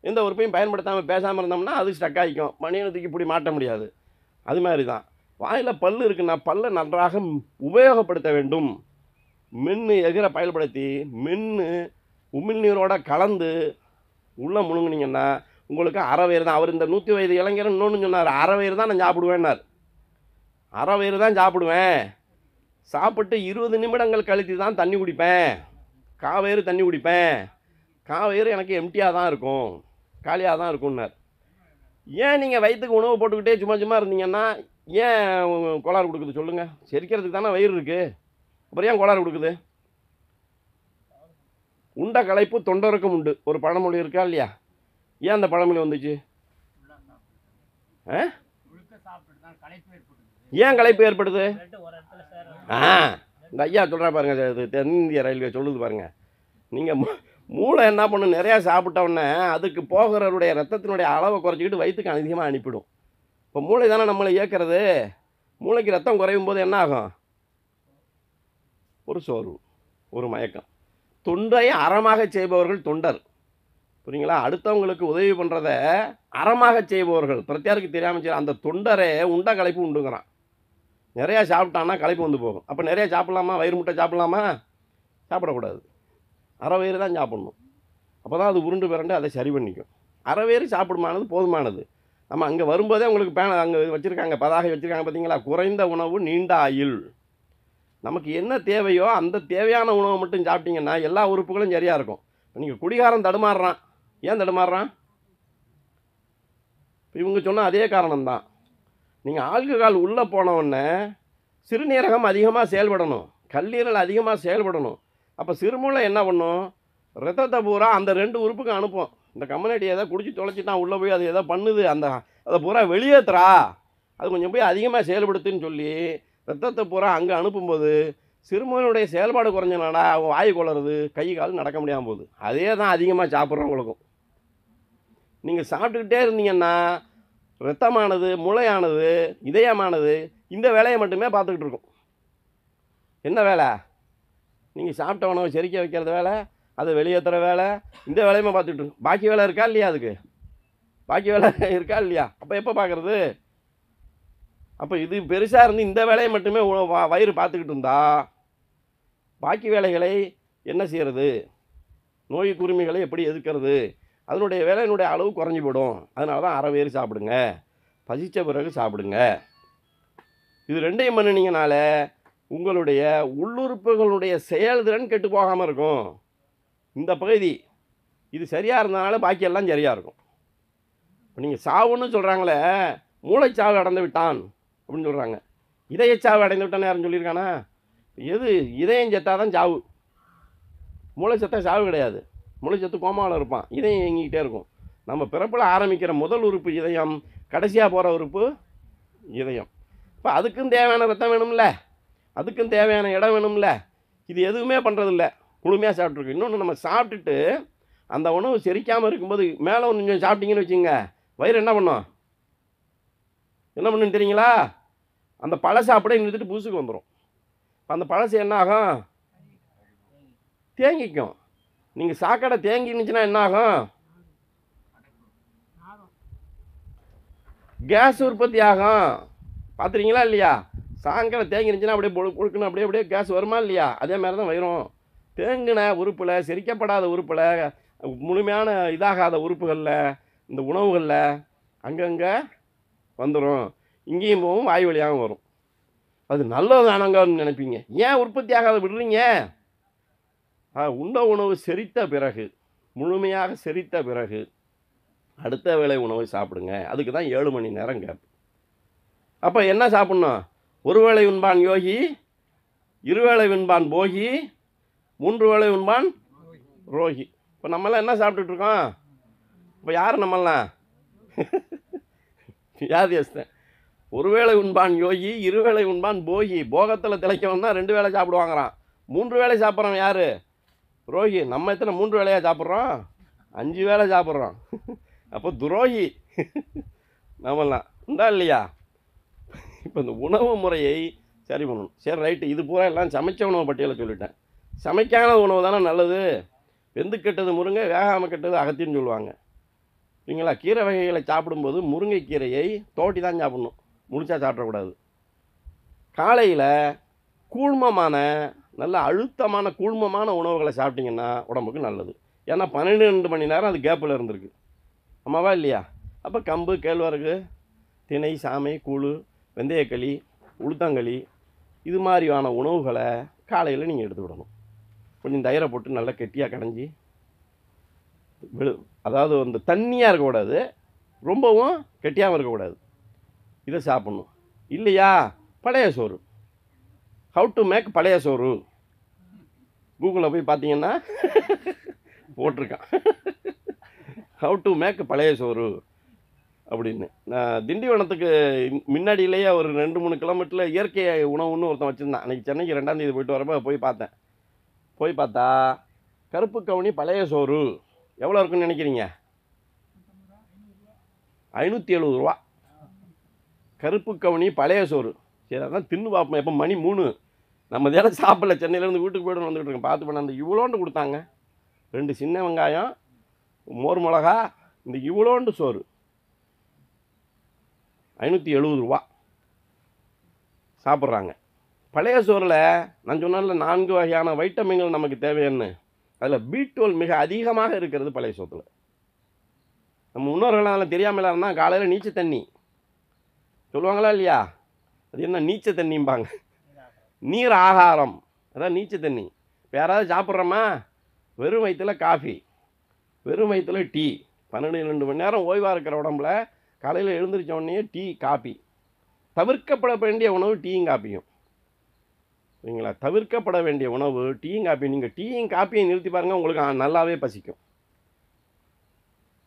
எந்த உறுப்பையும் பயன்படுத்தாமல் பேசாமல் இருந்தோம்னா அது ஸ்டக் ஆகிக்கும். மணியனத்துக்கு இப்படி மாட்ட முடியாது. அது மாதிரி தான் வாயில் பல் இருக்குன்னா பல்லை நன்றாக உபயோகப்படுத்த வேண்டும். மென்று எகிற பயன்படுத்தி மென்று உமிழ்நீரோட கலந்து உள்ளே முழுங்குனீங்கன்னா உங்களுக்கு அரை வயிறு தான். அவர் இந்த 100 வயது இளைஞர் இன்னொன்று சொன்னார், அரை வயிறு தான் நான் சாப்பிடுவேன்னார். அரை வயிறு தான் சாப்பிடுவேன். சாப்பிட்டு 20 நிமிடங்கள் கழித்து தான் தண்ணி குடிப்பேன். காவேறு தண்ணி குடிப்பேன். காவேறு எனக்கு எம்டியாக தான் இருக்கும், காலியாக தான் இருக்கும்னார். ஏன் நீங்கள் வயிற்றுக்கு உணவு போட்டுக்கிட்டே சும்மா சும்மா இருந்தீங்கன்னா ஏன் கோளாறு கொடுக்குது சொல்லுங்கள்? செரிக்கிறதுக்கு தானே வயிறு இருக்குது, அப்புறம் ஏன் கோளாறு கொடுக்குது? உண்ட களைப்பு தொண்டருக்கும் உண்டு ஒரு பழமொழி இருக்கா இல்லையா? ஏன் அந்த பழமொழி வந்துச்சு? ஏன் களைப்பு ஏற்படுது? இந்த ஐயா சொல்கிறா பாருங்க, இது தென்னிந்திய ரயில்வே சொல்லுது பாருங்க. நீங்கள் மூளை என்ன பண்ணும்? நிறையா சாப்பிட்டோன்னே அதுக்கு போகிறவருடைய ரத்தத்தினுடைய அளவை குறைச்சிக்கிட்டு வயிற்றுக்கு அதிகமாக அனுப்பிடும். இப்போ மூளை தானே நம்மளை இயக்கிறது. மூளைக்கு ரத்தம் குறையும் போது என்ன ஆகும்? ஒரு சோர்வு, ஒரு மயக்கம். தொண்டை அறமாக செய்பவர்கள் தொண்டர், புரியுங்களா? அடுத்தவங்களுக்கு உதவி பண்ணுறத அறமாக செய்பவர்கள், பிரத்தியாருக்கு தெரியாமல் செய்ய அந்த தொண்டரே உண்ட களைப்பு உண்டுங்கிறான். நிறையா சாப்பிட்டான்னா களைப்பு வந்து போகும். அப்போ நிறையா சாப்பிட்லாமா? வயிறு முட்டை சாப்பிட்லாமா? சாப்பிடக்கூடாது. அரை வயிறு தான் சாப்பிட்ணும். அப்போ தான் அது உருண்டு பிறண்டு அதை சரி பண்ணிக்கும். அரை வயிறு சாப்பிடுமானது போதுமானது. நம்ம அங்கே வரும்போதே உங்களுக்கு அங்கே வச்சுருக்காங்க, பதாகை வச்சுருக்காங்க பார்த்தீங்களா? குறைந்த உணவு நீண்ட ஆயுள். நமக்கு என்ன தேவையோ அந்த தேவையான உணவை மட்டும் சாப்பிட்டீங்கன்னா எல்லா உறுப்புகளும் சரியாக இருக்கும். நீங்கள் குடிகாரம் தடுமாறுறான், ஏன் தடுமாறுறான்? இவங்க சொன்னால் அதே காரணம்தான். நீங்கள் ஆல்கஹால் உள்ளே போனவுடனே சிறுநீரகம் அதிகமாக செயல்படணும், கல்லீரல் அதிகமாக செயல்படணும். அப்போ சிறுமூளை என்ன பண்ணும்? ரத்தத்தை பூரா அந்த 2 உறுப்புக்கும் அனுப்பும். இந்த கம்யூனிட்டி எதை குடிச்சு தொலைச்சிட்டான் உள்ளே போய் அது எதை பண்ணுது, அதை பூரா வெளியேற்றுறா, அது கொஞ்சம் போய் அதிகமாக செயல்படுத்துன்னு சொல்லி ரத்தத்தை பூரா அங்கே அனுப்பும்போது சிறுமூளையுடைய செயல்பாடு குறைஞ்சனாடா அவங்க வாய் கொளருது, கை கால் நடக்க முடியாமல் போகுது. அதே தான் அதிகமாக சாப்பிட்றவங்களுக்கும். நீங்கள் சாப்பிட்டுக்கிட்டே இருந்தீங்கன்னா ரத்தமானது, மூளையானது, இதயமானது இந்த வேலையை மட்டுமே பார்த்துக்கிட்டு இருக்கும். என்ன வேலை? நீங்கள் சாப்பிட்ட உணவை செரிக்க வைக்கிறது வேலை, அதை வெளியேற்றுற வேலை, இந்த வேலையுமே பார்த்துக்கிட்டு இருக்கும். பாக்கி வேலை இருக்கா இல்லையா? அதுக்கு பாக்கி வேலை இருக்கா இல்லையா? அப்போ எப்போ பார்க்குறது? அப்போ இது பெருசாக இருந்து இந்த வேலையை மட்டுமே வயிறு பார்த்துக்கிட்டு இருந்தா பாக்கி வேலைகளை என்ன செய்கிறது? நோய் கிருமிகளை எப்படி எதிர்க்கிறது? அதனுடைய வேலையினுடைய அளவு குறைஞ்சி போடும். அதனால தான் அரை வயிறு சாப்பிடுங்க, பசித்த பிறகு சாப்பிடுங்க. இது ரெண்டையும் பண்ணினீங்கனால உங்களுடைய உள்ளுறுப்புகளுடைய செயல்திறன் கெட்டு போகாமல் இருக்கும். இந்த பகுதி இது சரியாக இருந்தனால பாக்கியெல்லாம் சரியாக இருக்கும். இப்போ நீங்கள் சாவுன்னு சொல்கிறாங்களே, மூளைச்சாவு அடைந்து விட்டான் அப்படின்னு சொல்கிறாங்க. இதயச்சாவு அடைந்து விட்டான்னு யாரும் சொல்லியிருக்கானா? எது? இதயம் செத்தாக தான் சாவு, மூளை செத்தாக சாவு கிடையாது. மூளை செத்து கோமாவில் இருப்பான், இதயம் இயங்கிக்கிட்டே இருக்கும். நம்ம பிறப்பில் ஆரம்பிக்கிற முதல் உறுப்பு இதயம், கடைசியாக போகிற உறுப்பு இதயம். இப்போ அதுக்கும் தேவையான ரத்தம் வேணும்ல, அதுக்கும் தேவையான இடம் வேணும்ல. இது எதுவுமே பண்ணுறதில்ல, முழுமையாக சாப்பிட்ருக்கு. இன்னொன்று, நம்ம சாப்பிட்டுட்டு அந்த உணவு செரிக்காமல் இருக்கும்போது மேலே கொஞ்சம் சாப்பிட்டீங்கன்னு வச்சுங்க, வயிறு என்ன பண்ணும்? என்ன பண்ணுன்னு தெரியுங்களா? அந்த பழசை அப்படியே நிறுத்திட்டு புதுசுக்கு வந்துடும். அந்த பழசு என்ன ஆகும்? தேங்கிக்கும். நீங்கள் சாக்கடை தேங்கி இருந்துச்சுன்னா என்ன ஆகும்? கேஸ் உற்பத்தி ஆகும். பார்த்துறீங்களா இல்லையா? சாக்கடை தேங்கி இருந்துச்சுன்னா அப்படியே பொழுக்குன்னு அப்படியே அப்படியே கேஸ் வருமா இல்லையா? அதே மாதிரி தான் வயிறும். தேங்கின உறுப்பில், செரிக்கப்படாத உறுப்பில், முழுமையான இதாகாத உறுப்புகளில், இந்த உணவுகளில் அங்கங்கே வந்துடும். இங்கேயும் போகும், வாய் வழியாகவும் வரும். அது நல்லது தானங்கன்னு நினைப்பீங்க. ஏன் உற்பத்தி ஆகாத விடுறீங்க? உண்ட உணவு செரித்த பிறகு, முழுமையாக செரித்த பிறகு அடுத்த வேளை உணவை சாப்பிடுங்க. அதுக்கு தான் 7 மணி நேரம் கேப். அப்போ என்ன சாப்பிட்ணும்? ஒரு வேளை உண்பான் யோகி, இருவேளை உண்பான் போகி, 3 வேளை உண்பான் ரோகி. இப்போ நம்மளாம் என்ன சாப்பிட்டுட்டு இருக்கோம்? இப்போ யார் நம்மளாம்? வியாதியஸ்தன். ஒரு வேளை உண்பான் யோகி, இருவேளை உண்பான் போகி. போகத்தில் திளைக்கவன் தான் 2 வேளை சாப்பிடுவாங்கிறான். 3 வேளை சாப்பிட்றோம் யார்? ரோகி. நம்ம எத்தனை 3 வேளையாக சாப்பிட்றோம்? 5 வேளை சாப்பிட்றோம். அப்போ துரோகி நம்மளாம். உண்டா இல்லையா? இப்போ இந்த உணவு முறையை சரி பண்ணணும். சரி ரைட்டு, இது பூரா எல்லாம் சமைச்ச உணவு பட்டியலை சொல்லிட்டேன். சமைக்காத உணவு தானே நல்லது. வெந்து கெட்டது முருங்கை, வேகாமல் கெட்டது அகத்தின்னு சொல்லுவாங்க. சரிங்களா? கீரை வகைகளை சாப்பிடும்போது முருங்கைக்கீரையை தோட்டி தான் சாப்பிடணும், முழுச்சா சாப்பிடக்கூடாது. காலையில் கூழ்மமான, நல்ல அழுத்தமான கூழ்மமான உணவுகளை சாப்பிட்டிங்கன்னா உடம்புக்கு நல்லது. ஏன்னா 12 மணி நேரம் அது கேப்பில் இருந்திருக்கு. ஆமாவா இல்லையா? அப்போ கம்பு, கேழ்வரகு, திணை, சாமை, கூழ், வெந்தயக்களி, உளுத்தங்களி, இது மாதிரியான உணவுகளை காலையில் நீங்கள் எடுத்துக்கிடணும். கொஞ்சம் தயிரை போட்டு நல்லா கெட்டியாக கடைஞ்சி, அதாவது வந்து தண்ணியாக இருக்கக்கூடாது, ரொம்பவும் கெட்டியாகவும் இருக்கக்கூடாது. இதை சாப்பிட்ணும். இல்லையா? பழைய சோறு. ஹவு டு மேக் பழைய சோறு கூகுளில் போய் பார்த்தீங்கன்னா போட்டிருக்கான். ஹவு டு மேக் பழைய சோறு அப்படின்னு. நான் திண்டிவனத்துக்கு முன்னாடியிலேயே ஒரு 2-3 கிலோமீட்டரில் இயற்கை உணவுன்னு ஒருத்தன் வச்சுருந்தான். அன்றைக்கி சென்னைக்கு 2ஆம் தேதி போயிட்டு வரப்போ போய் பார்த்தேன். போய் பார்த்தா கருப்பு கவுனி பழைய சோறு எவ்வளோ இருக்குன்னு நினைக்கிறீங்க? 570 ரூபா. கருப்பு கவுனி பழைய சோறு. சரி, அதான் தின்னு பார்ப்போம். எப்போ மணி 3, நம்ம தேவை சாப்பிடல, சென்னையிலேருந்து வீட்டுக்கு போய்ட்டு வந்துக்கிட்டு இருக்கேன். பார்த்து பண்ண அந்த இவ்வளோண்டு கொடுத்தாங்க. 2 சின்ன வெங்காயம், மோர் மிளகா, இந்த இவ்வளோண்டு சோறு 570 ரூபா சாப்பிட்றாங்க. பழைய சோறில் நான் சொன்னால 4 வகையான வைட்டமின்கள் நமக்கு தேவைன்னு. அதில் B12 மிக அதிகமாக இருக்கிறது பழைய சோத்தில். நம்ம முன்னோர்கள் அதெல்லாம் தெரியாமல் இருந்தால் காலையில் நீச்ச தண்ணி சொல்லுவாங்களா இல்லையா? அது என்ன நீச்ச தண்ணிம்பாங்க, நீர் ஆகாரம், அதான் நீச்ச தண்ணி. இப்போ யாராவது சாப்பிட்றோமா? வெறும் வயிற்றில் காஃபி, வெறும் வயிற்றில் டீ. 12 மணி நேரம் ஓய்வாக இருக்கிற உடம்புல காலையில் எழுந்திரிச்ச உடனே டீ, காஃபி. தவிர்க்கப்பட வேண்டிய உணவு டீயும் காப்பியும். சரிங்களா? தவிர்க்கப்பட வேண்டிய உணவு டீயும் காப்பியும். நீங்கள் டீயும் காப்பியும் நிறுத்தி பாருங்கள், உங்களுக்கு நல்லாவே பசிக்கும்.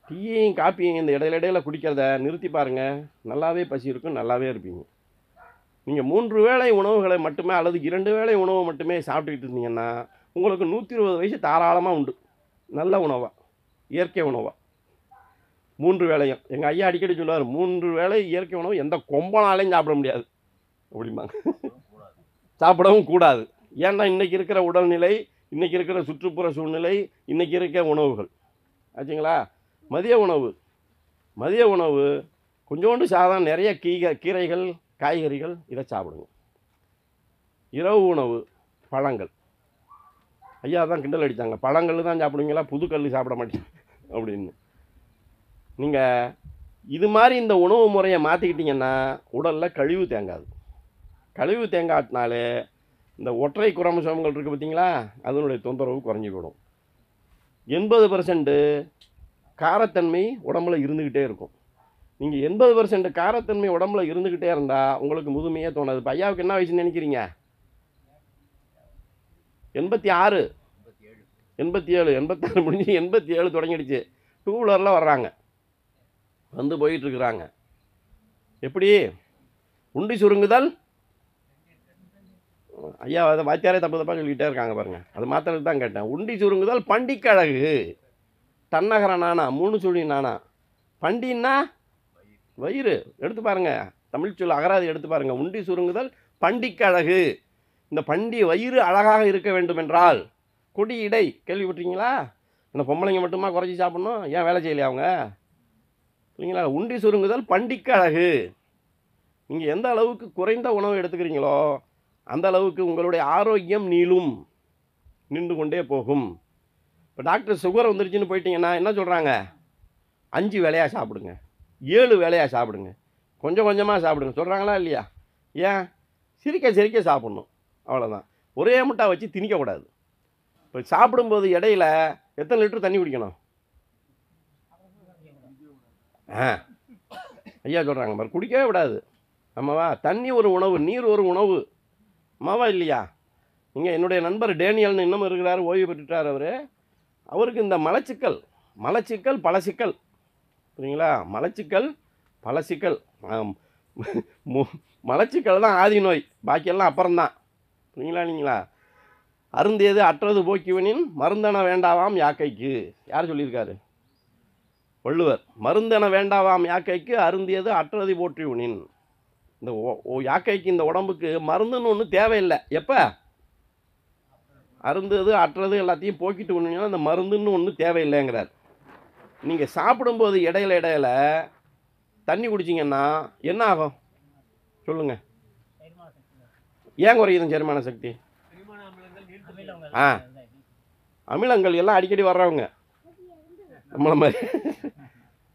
டீயையும் காப்பியும் இந்த இடையில குடிக்கிறத நிறுத்தி பாருங்கள், நல்லாவே பசி இருக்கும், நல்லாவே இருப்பீங்க. நீங்கள் 3 வேளை உணவுகளை மட்டுமே அல்லது 2 வேளை உணவு மட்டுமே சாப்பிட்டுக்கிட்டு இருந்தீங்கன்னா உங்களுக்கு 120 வயசு தாராளமாக உண்டு. நல்ல உணவாக, இயற்கை உணவாக 3 வேளையும். எங்கள் ஐயா அடிக்கடி சொல்லுவார், 3 வேளை இயற்கை உணவு எந்த கொம்பனாலையும் சாப்பிட முடியாது அப்படிம்பாங்க. சாப்பிடவும் கூடாது. ஏன்னா இன்றைக்கி இருக்கிற உடல்நிலை, இன்றைக்கி இருக்கிற சுற்றுப்புற சூழ்நிலை, இன்றைக்கி இருக்க உணவுகள் ஆச்சுங்களா? மதிய உணவு கொஞ்சோண்டு சாதம், நிறைய கீரைகள், காய்கறிகள், இதை சாப்பிடுங்க. இரவு உணவு பழங்கள். ஐயா தான் கிண்டல் அடித்தாங்க, பழங்கள் தான் சாப்பிடுவீங்களா, புதுக்கல் சாப்பிட மாட்டீங்க அப்படின்னு. நீங்கள் இது மாதிரி இந்த உணவு முறையை மாற்றிக்கிட்டிங்கன்னா உடலில் கழிவு தேங்காது. கழிவு தேங்காட்டினாலே இந்த ஒற்றை குரோமோசோம்கள் இருக்குது பார்த்தீங்களா, அதனுடைய தொந்தரவு குறைஞ்சி போயிடும். 80% காரத்தன்மை உடம்புல இருந்துக்கிட்டே இருக்கும். நீங்கள் 80% காரத்தன்மை உடம்புல இருந்துக்கிட்டே இருந்தால் உங்களுக்கு முதுமையே தோணாது. இப்போ ஐயாவுக்கு என்ன வயசுன்னு நினைக்கிறீங்க? 86, 87, 86 முடிஞ்சு 87 தொடங்கிடுச்சு. 2 வீலரில் வர்றாங்க, வந்து போயிட்டுருக்குறாங்க. எப்படி உண்டி சுருங்குதல்? ஐயா அதை வாத்தியாரே தப்பாக சொல்லிக்கிட்டே இருக்காங்க பாருங்கள். அது மாத்திரத்துக்கு தான் கேட்டேன். உண்டி சுருங்குதல் பண்டிக்கழகு. தன்னகர நானா, 3 சுழி நானா. பண்டின்னா வயிறு. எடுத்து பாருங்கள், தமிழ் சொல் அகராதி எடுத்து பாருங்கள். உண்டி சுருங்குதல் பண்டிக்கு அழகு. இந்த பண்டி வயிறு அழகாக இருக்க வேண்டும் என்றால் கொடி இடை கேள்விப்பட்டீங்களா? இந்த பொம்பளைங்க மட்டுமா குறைச்சி சாப்பிட்ணும்? ஏன் வேலை செய்யலையா அவங்க? இல்லைங்களா? உண்டி சுருங்குதல் பண்டிக்கு அழகு. நீங்கள் எந்த அளவுக்கு குறைந்த உணவு எடுத்துக்கிறீங்களோ அந்த அளவுக்கு உங்களுடைய ஆரோக்கியம் நின்று கொண்டே போகும். இப்போ டாக்டர் சுகர் வந்துருச்சுன்னு போயிட்டீங்கன்னா என்ன சொல்கிறாங்க? 5 வேளையாக சாப்பிடுங்க, 7 வேளையாக சாப்பிடுங்க, கொஞ்சம் கொஞ்சமாக சாப்பிடுங்க சொல்கிறாங்களா இல்லையா? ஏன்? சிரிக்க சாப்பிட்ணும், அவ்வளோதான். ஒரே முட்டா வச்சு திணிக்கக்கூடாது. இப்போ சாப்பிடும்போது இடையில எத்தனை லிட்டர் தண்ணி குடிக்கணும்? ஐயா சொல்கிறாங்க பாரு, குடிக்கவே விடாது. ஆமாவா? தண்ணி ஒரு உணவு, நீர் ஒரு உணவு. ஆமாவா இல்லையா? நீங்கள் என்னுடைய நண்பர் டேனியல்னு இன்னும் இருக்கிறார், ஓய்வு பெற்றுட்டார் அவர். அவருக்கு இந்த மலச்சிக்கல் பல சிக்கல், சரிங்களா? மலச்சிக்கல் பல சிக்கல். மலச்சிக்கல் தான் ஆதி நோய், பாக்கியெல்லாம் அப்புறம்தான், சரிங்களா? அருந்தியது அற்றது போக்கியவனின் மருந்தென வேண்டாவாம் யாக்கைக்கு. யார் சொல்லியிருக்காரு? வள்ளுவர். மருந்தென வேண்டாவாம் யாக்கைக்கு அருந்தியது அற்றது போற்றியவனின். இந்த யாக்கைக்கு, இந்த உடம்புக்கு மருந்துன்னு ஒன்று தேவையில்லை. எப்போ? அருந்தது அற்றது எல்லாத்தையும் போக்கிட்டு ஒன்றுனா அந்த மருந்துன்னு ஒன்று தேவையில்லைங்கிறார். நீங்கள் சாப்பிடும்போது இடையில தண்ணி குடிச்சிங்கன்னா என்ன ஆகும் சொல்லுங்கள்? ஏன் குறையுது செரிமான சக்தி? அமிலங்கள் எல்லாம் அடிக்கடி வர்றவங்க நம்மளை மாதிரி.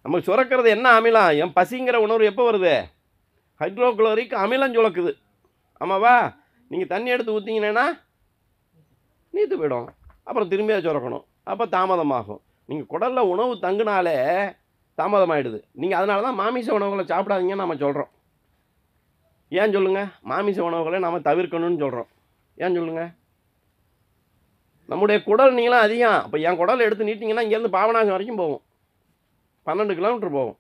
நமக்கு சுரக்கிறது என்ன அமிலம்? என் பசிங்கிற உணர்வு எப்போ வருது? ஹைட்ரோக்ளோரிக் அமிலம் சுரக்குது, ஆமாவா? நீங்கள் தண்ணி எடுத்து ஊற்றிங்கன்னா நீத்து போயிடும், அப்புறம் திரும்பியாக சுரக்கணும், அப்போ தாமதமாகும். நீங்கள் குடலில் உணவு தங்குனாலே தாமதமாகிடுது. நீங்கள் அதனால தான் மாமிச உணவுகளை சாப்பிடாதீங்கன்னு நம்ம சொல்கிறோம். ஏன் சொல்லுங்கள்? மாமிச உணவுகளை நாம் தவிர்க்கணும்னு சொல்கிறோம். ஏன் சொல்லுங்கள்? நம்முடைய குடல் நீளம் அதிகம். இப்போ என் குடலை எடுத்து நீட்டிங்கன்னா இங்கேருந்து பாபநாசம் வரைக்கும் போகும், 12 கிலோமீட்டர் போகும்.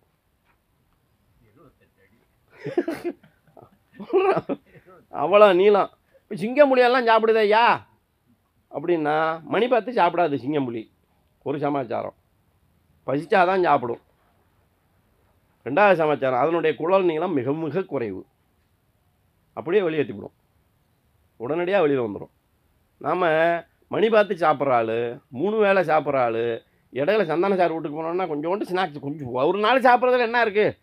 அவ்வளோ நீளம். இப்போ சிங்கம்புலியெல்லாம் சாப்பிடுதே ஐயா அப்படின்னா மணி பார்த்து சாப்பிடாது சிங்கம்புலி. ஒரு சமாச்சாரம், பசிச்சாதான் சாப்பிடும். 2வது சமாச்சாரம், அதனுடைய குடல் நீளம் மிக மிக குறைவு, அப்படியே வெளியேற்றிவிடும், உடனடியாக வெளியில் வந்துடும். நாம் மணி பார்த்து சாப்பிட்ற ஆள், 3 வேளை சாப்பிட்ற ஆள், இடையில சந்தான சார் வீட்டுக்கு போனோம்னா கொஞ்சோண்டு ஸ்நாக்ஸ், கொஞ்சம் ஒரு நாள் சாப்பிட்றதுல என்ன இருக்குது,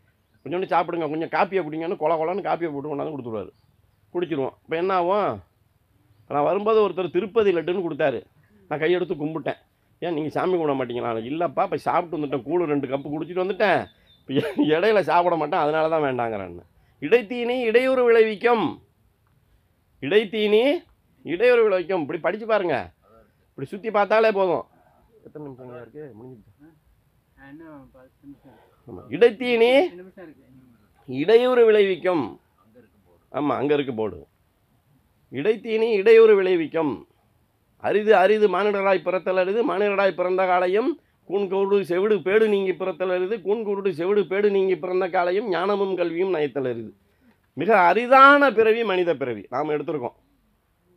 கொஞ்சோண்டு சாப்பிடுங்க, கொஞ்சம் காப்பியை குடிங்கன்னு கொலன்னு காப்பியை போட்டு கொண்டாந்து கொடுத்துருவாரு, குடிச்சிடுவோம். இப்போ என்ன ஆகும்? நான் வரும்போது ஒருத்தர் திருப்பதி லட்டுன்னு கொடுத்தாரு, நான் கையெடுத்து கும்பிட்டேன். ஏன் நீங்கள் சாமி கும்பிட மாட்டீங்களா? இல்லைப்பா, இப்போ சாப்பிட்டு வந்துட்டேன், கூழ் 2 கப்பு குடிச்சிட்டு வந்துட்டேன், இப்போ இடையில சாப்பிட மாட்டேன், அதனால தான் வேண்டாங்கிறான்னு. இடைத்தீனி இடையூறு விளைவிக்கும், இடைத்தீனி இடையூறு விளைவிக்கும். இப்படி படித்து பாருங்க, இப்படி சுற்றி பார்த்தாலே போதும். எத்தனை நிமிஷம் இருக்குது? முடிஞ்சிச்சு. ஆமாம், இடைத்தீனி இடையூறு விளைவிக்கும். ஆமாம், அங்கே இருக்குது போர்டு. இடைத்தீனி இடையூறு விளைவிக்கும். அரிது மானிடராய் பிறத்தல் அரிது, மானிடராய் பிறந்த காலையும் கூன்கூடு செவிடு பேடு நீங்கி பிறத்தல் அரிது, கூன்கூடு செவிடு பேடு நீங்கி பிறந்த காலையும் ஞானமும் கல்வியும் நயத்தல் அரிது. மிக அரிதான பிறவி மனித பிறவி நாம் எடுத்திருக்கோம்,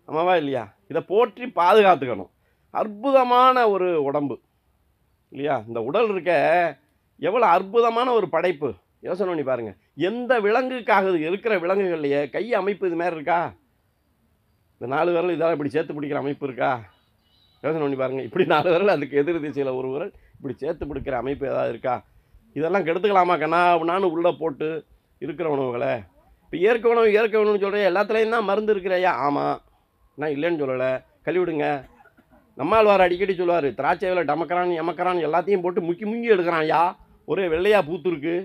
ஆமாவா இல்லையா? இதை போற்றி பாதுகாத்துக்கணும். அற்புதமான ஒரு உடம்பு இல்லையா? இந்த உடல் இருக்க எவ்வளோ அற்புதமான ஒரு படைப்பு, யோசனை பண்ணி பாருங்கள். எந்த விலங்குக்காக இருக்கிற விலங்குகள்லையே கை அமைப்பு இது மாதிரி இருக்கா? இந்த 4 விரல் இதெல்லாம் இப்படி சேர்த்து பிடிக்கிற அமைப்பு இருக்கா? யோசனை பண்ணி பாருங்கள். இப்படி 4 விரல், அதுக்கு எதிர் திசையில் ஒரு விரல் இப்படி சேர்த்து பிடிக்கிற அமைப்பு ஏதாவது இருக்கா? இதெல்லாம் கெடுத்துக்கலாமா கண்ணா நானும் உள்ளே போட்டு இருக்கிற உணவுகளை? இப்போ இயற்கை உணவுன்னு சொல்கிறேன், எல்லாத்துலேயும் தான் மருந்து இருக்கிறையா? ஆமாம், நான் இல்லைன்னு சொல்லலை, கழுவிடுங்க. நம்மாழ்வார் அடிக்கடி சொல்லுவார், திராட்சையில் டமக்கிறான் எமக்கிறான் எல்லாத்தையும் போட்டு முங்கி எடுக்கிறான் ஐயா, ஒரே வெள்ளையாக பூத்துருக்கு,